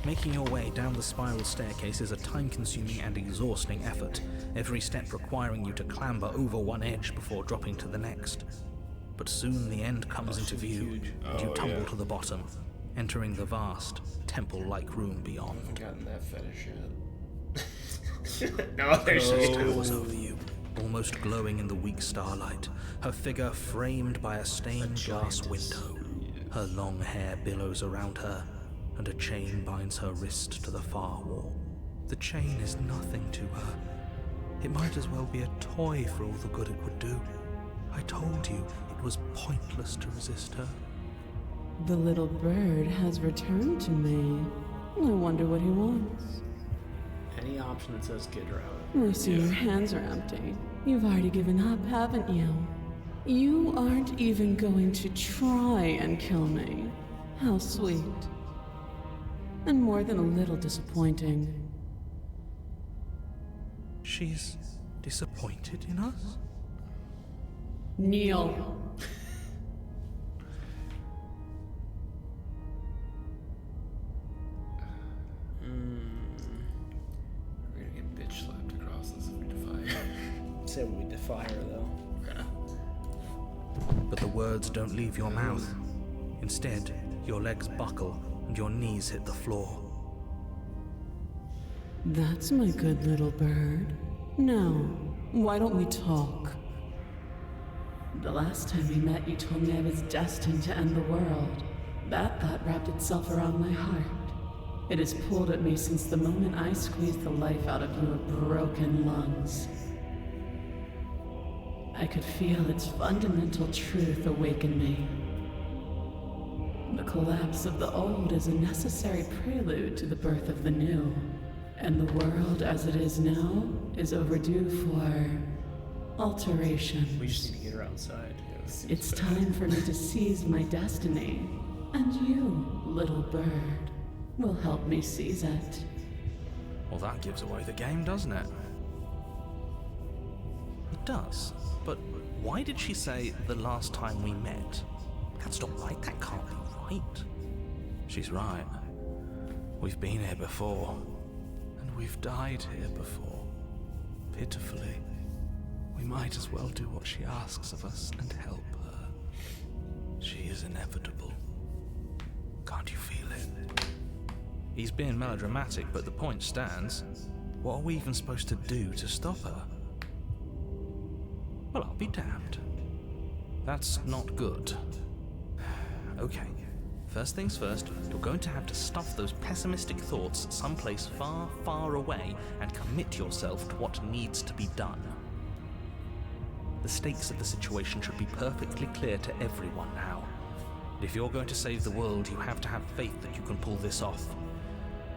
Making your way down the spiral staircase is a time-consuming and exhausting effort, every step requiring you to clamber over one edge before dropping to the next. But soon the end comes into view, and you tumble to the bottom, entering the vast, temple-like room beyond. Gotten that fetish yet? No, there she She is. towers over you, almost glowing in the weak starlight, her figure framed by a stained glass window. Her long hair billows around her, and a chain binds her wrist to the far wall. The chain is nothing to her. It might as well be a toy for all the good it would do. I told you it was pointless to resist her. The little bird has returned to me. I wonder what he wants. Any option that says get her out. I see your hands are empty. You've already given up, haven't you? You aren't even going to try and kill me. How sweet. And more than a little disappointing. She's disappointed in us? Kneel. We're gonna get bitch slapped across this if we defy her. Say we defy her though. But the words don't leave your mouth. Instead, your legs buckle and your knees hit the floor. That's my good little bird. Now, why don't we talk? The last time we met, you told me I was destined to end the world. That thought wrapped itself around my heart. It has pulled at me since the moment I squeezed the life out of your broken lungs. I could feel its fundamental truth awaken me. The collapse of the old is a necessary prelude to the birth of the new. And the world as it is now is overdue for alteration. We just need to get her outside. It's time for me to seize my destiny. And you, little bird, will help me seize it. Well, that gives away the game, doesn't it? It does. But why did she say the last time we met? That's not right. That can't be right. She's right. We've been here before, and we've died here before. Pitifully. We might as well do what she asks of us and help her. She is inevitable. Can't you feel it? He's being melodramatic, but the point stands. What are we even supposed to do to stop her? Well, I'll be damned. That's not good. Okay, first things first, you're going to have to stuff those pessimistic thoughts someplace far, far away and commit yourself to what needs to be done. The stakes of the situation should be perfectly clear to everyone now. If you're going to save the world, you have to have faith that you can pull this off.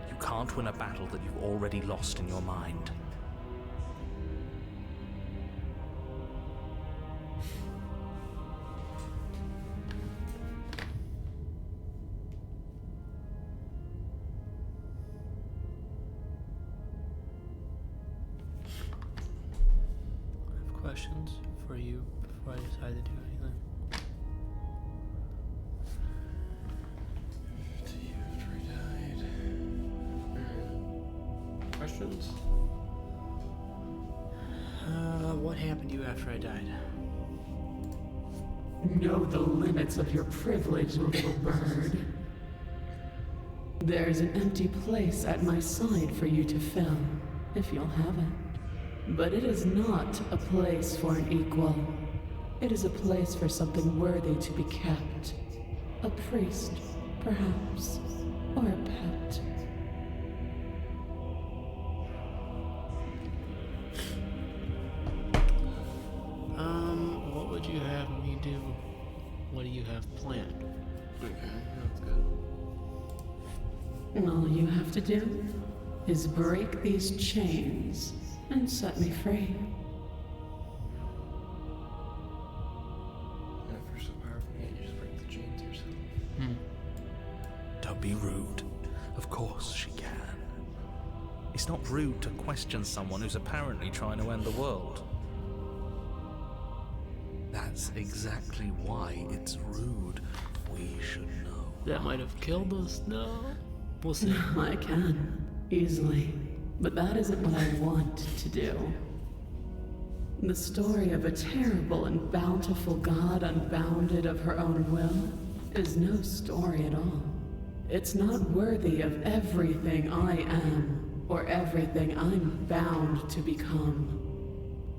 You can't win a battle that you've already lost in your mind. I have questions for you before I decide to do anything. To you after I died. Alright. Questions? What happened to you after I died? Know the limits of your privilege, little bird. There's an empty place at my side for you to fill, if you'll have it. But it is not a place for an equal. It is a place for something worthy to be kept. A priest, perhaps, or a pet. What would you have me do? What do you have planned? Okay, that's good. All you have to do is break these chains and set me free. If you're so powerful, can't you just break the chains yourself? Don't be rude. Of course she can. It's not rude to question someone who's apparently trying to end the world. That's exactly why it's rude. We should know. That might have killed us. No. We'll see. I can, easily. But that isn't what I want to do. The story of a terrible and bountiful god unbounded of her own will is no story at all. It's not worthy of everything I am, or everything I'm bound to become.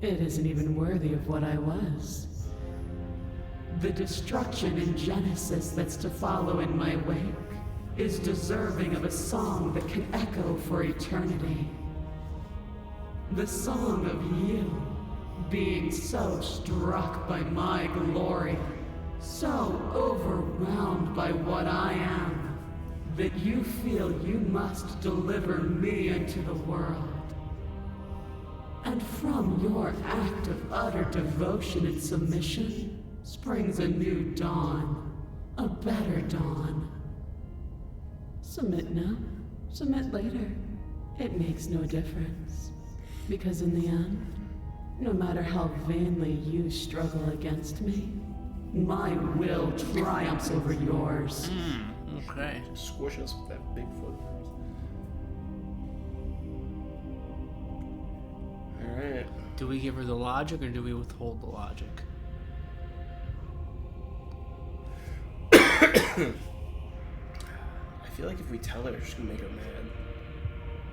It isn't even worthy of what I was. The destruction in Genesis that's to follow in my wake is deserving of a song that can echo for eternity. The song of you being so struck by my glory, so overwhelmed by what I am, that you feel you must deliver me into the world. And from your act of utter devotion and submission springs a new dawn, a better dawn. Submit now, submit later. It makes no difference. Because in the end, no matter how vainly you struggle against me, my will triumphs over yours. Okay. Squish us with that big foot first. Alright. Do we give her the logic or do we withhold the logic? I feel like if we tell her, she's gonna make her mad.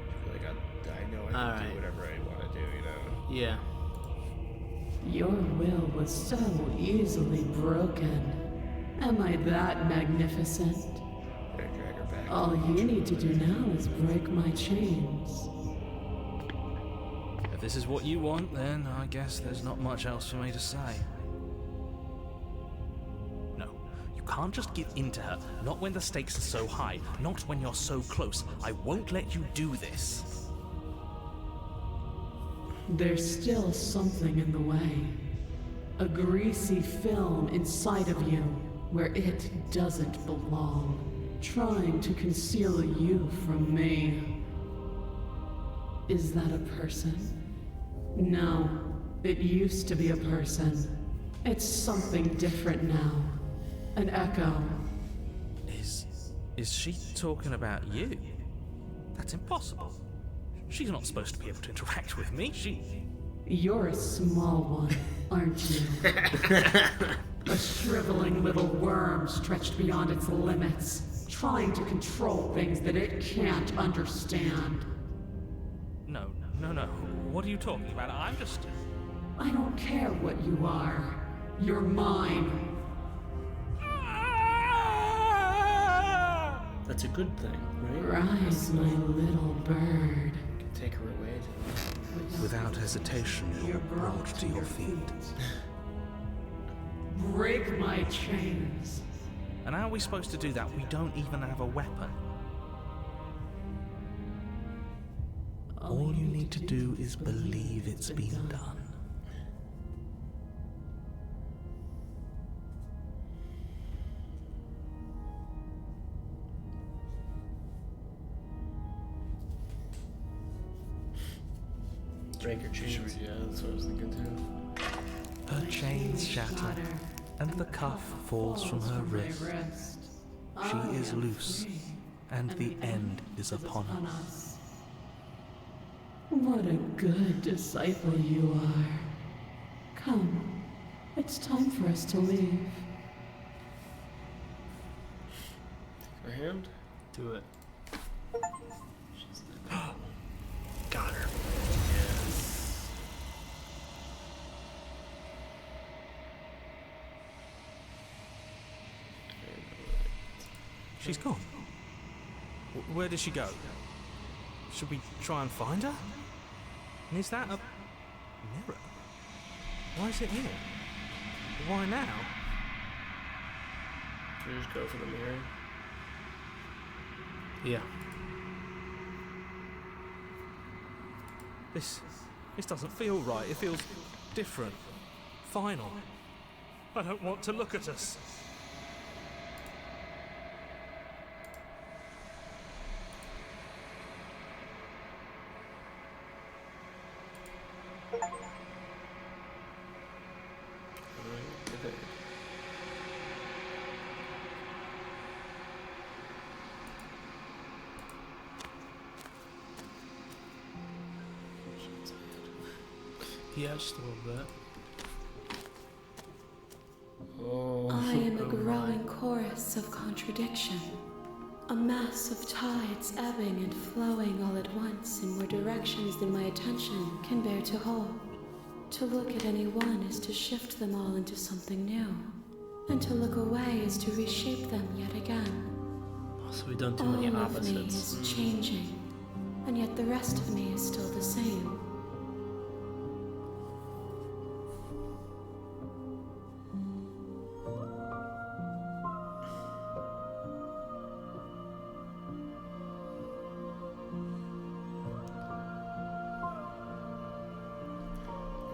I feel like I know I can Alright. do whatever I want to do, you know? Yeah. Your will was so easily broken. Am I that magnificent? Better drag her back. All you need to do now is break my chains. If this is what you want, then I guess there's not much else for me to say. No, you can't just give in to her. Not when the stakes are so high. Not when you're so close. I won't let you do this. There's still something in the way. A greasy film inside of you where it doesn't belong, trying to conceal you from me. Is that a person? No, it used to be a person. It's something different now. An echo. Is she talking about you? That's impossible. She's not supposed to be able to interact with me. You're a small one, aren't you? A shriveling little worm stretched beyond its limits, trying to control things that it can't understand. No. What are you talking about? I'm just... I don't care what you are. You're mine. That's a good thing, right? Rise, my little bird. You can take her away to the place. Without hesitation, you're brought to your feet. Break my chains. And how are we supposed to do that? We don't even have a weapon. All you need to do is believe it's been done. Break her chains. Yeah, that's what I was thinking too. Her chains shatter, and the cuff falls from her wrist. She is loose, and the end is upon us. What a good disciple you are. Come, it's time for us to leave. Her hand? Do it. Got her. She's gone. Where did she go? Should we try and find her? And is that a mirror? Why is it here? Why now? Should we just go for the mirror? Yeah. This doesn't feel right. It feels different. Final. I don't want to look at us. Yeah, just a little bit. Oh. I am a growing chorus of contradiction. A mass of tides ebbing and flowing all at once in more directions than my attention can bear to hold. To look at any one is to shift them all into something new. And to look away is to reshape them yet again. So we've done too All many of me opposites. is changing, and yet the rest of me is still the same.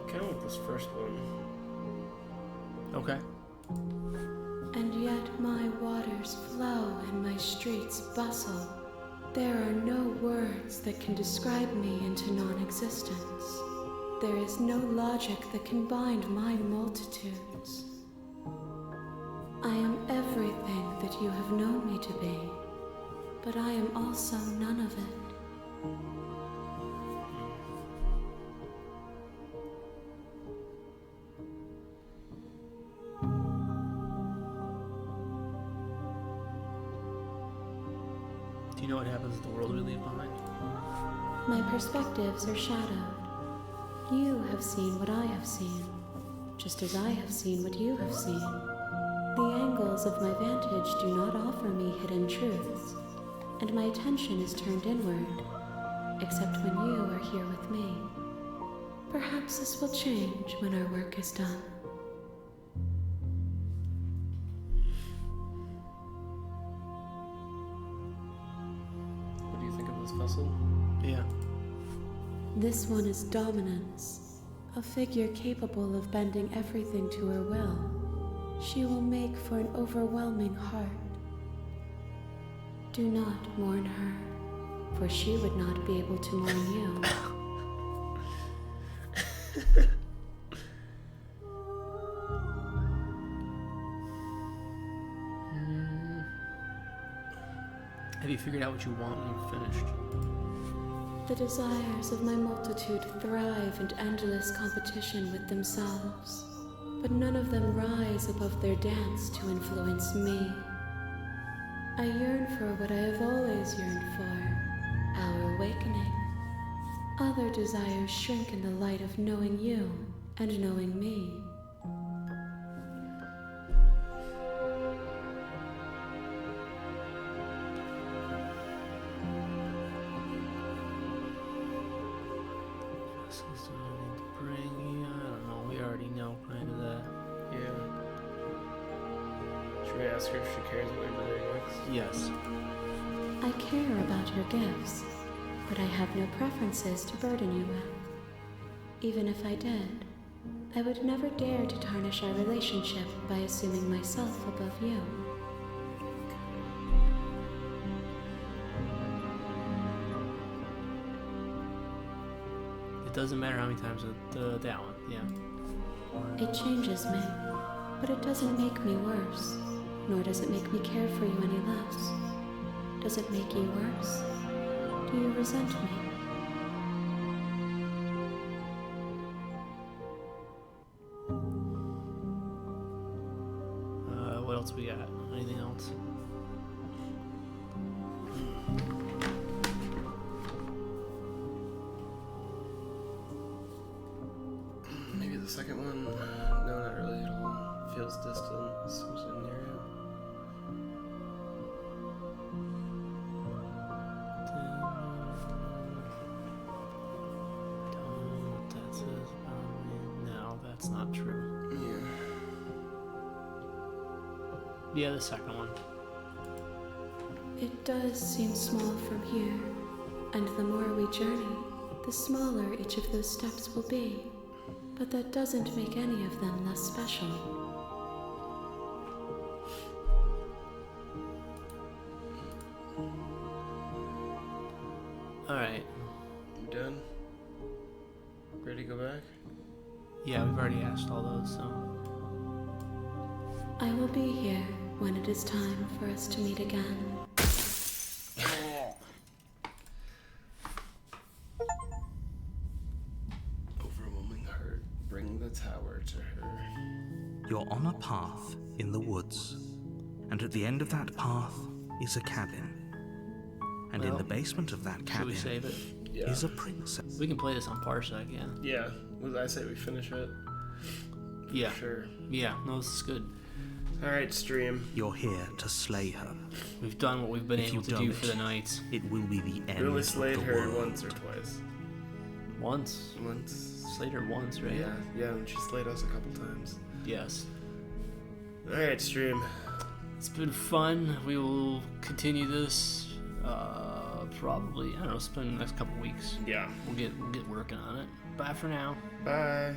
Kind of like this first one. Okay. And yet my waters flow and my streets bustle. There are no words that can describe me into non-existence. There is no logic that can bind my multitudes. I am everything that you have known me to be, but I am also none of it. Do you know what happens to the world we leave behind? My perspectives are shadowed. You have seen what I have seen, just as I have seen what you have seen. The angles of my vantage do not offer me hidden truths, and my attention is turned inward, except when you are here with me. Perhaps this will change when our work is done. What do you think of this vessel? Yeah. This one is dominance, a figure capable of bending everything to her will. She will make for an overwhelming heart. Do not mourn her, for she would not be able to mourn you. Have you figured out what you want when you're finished? The desires of my multitude thrive in endless competition with themselves, but none of them rise above their dance to influence me. I yearn for what I have always yearned for, our awakening. Other desires shrink in the light of knowing you and knowing me. I don't know, we already know kind of that. Yeah. Should we ask her if she cares what we bring next? Yes. I care about your gifts, but I have no preferences to burden you with. Even if I did, I would never dare to tarnish our relationship by assuming myself above you. It doesn't matter how many times that one, yeah. It changes me, but it doesn't make me worse, nor does it make me care for you any less. Does it make you worse? Do you resent me? What else we got? Anything else? Maybe the second one? No, not really at all. Feels distant. Seems near you. That says about me. No, that's not true. Yeah. Yeah, the second one. It does seem small from here, and the more we journey, the smaller each of those steps will be. But that doesn't make any of them less special. Alright. You done? Ready to go back? Yeah, we've already asked all those, so. I will be here when it is time for us to meet again. Overwhelming hurt. Bring the tower to her. You're on a path in the woods, and at the end of that path is a cabin. And in Well, the basement of that Should cabin we save it? Yeah. is a princess. We can play this on Parsec, yeah. Yeah. I say we finish it? Yeah. Sure. Yeah, no, this is good. Alright, stream. You're here to slay her. We've done what we've been If able you've to done do it, for the night. It will be the end We only of slayed the her world. once or twice. Once. Once. Slayed her once, right? Yeah, and she slayed us a couple times. Yes. Alright, stream. It's been fun. We will continue this probably, I don't know, spend the next couple weeks. Yeah. We'll get working on it. Bye for now. Bye.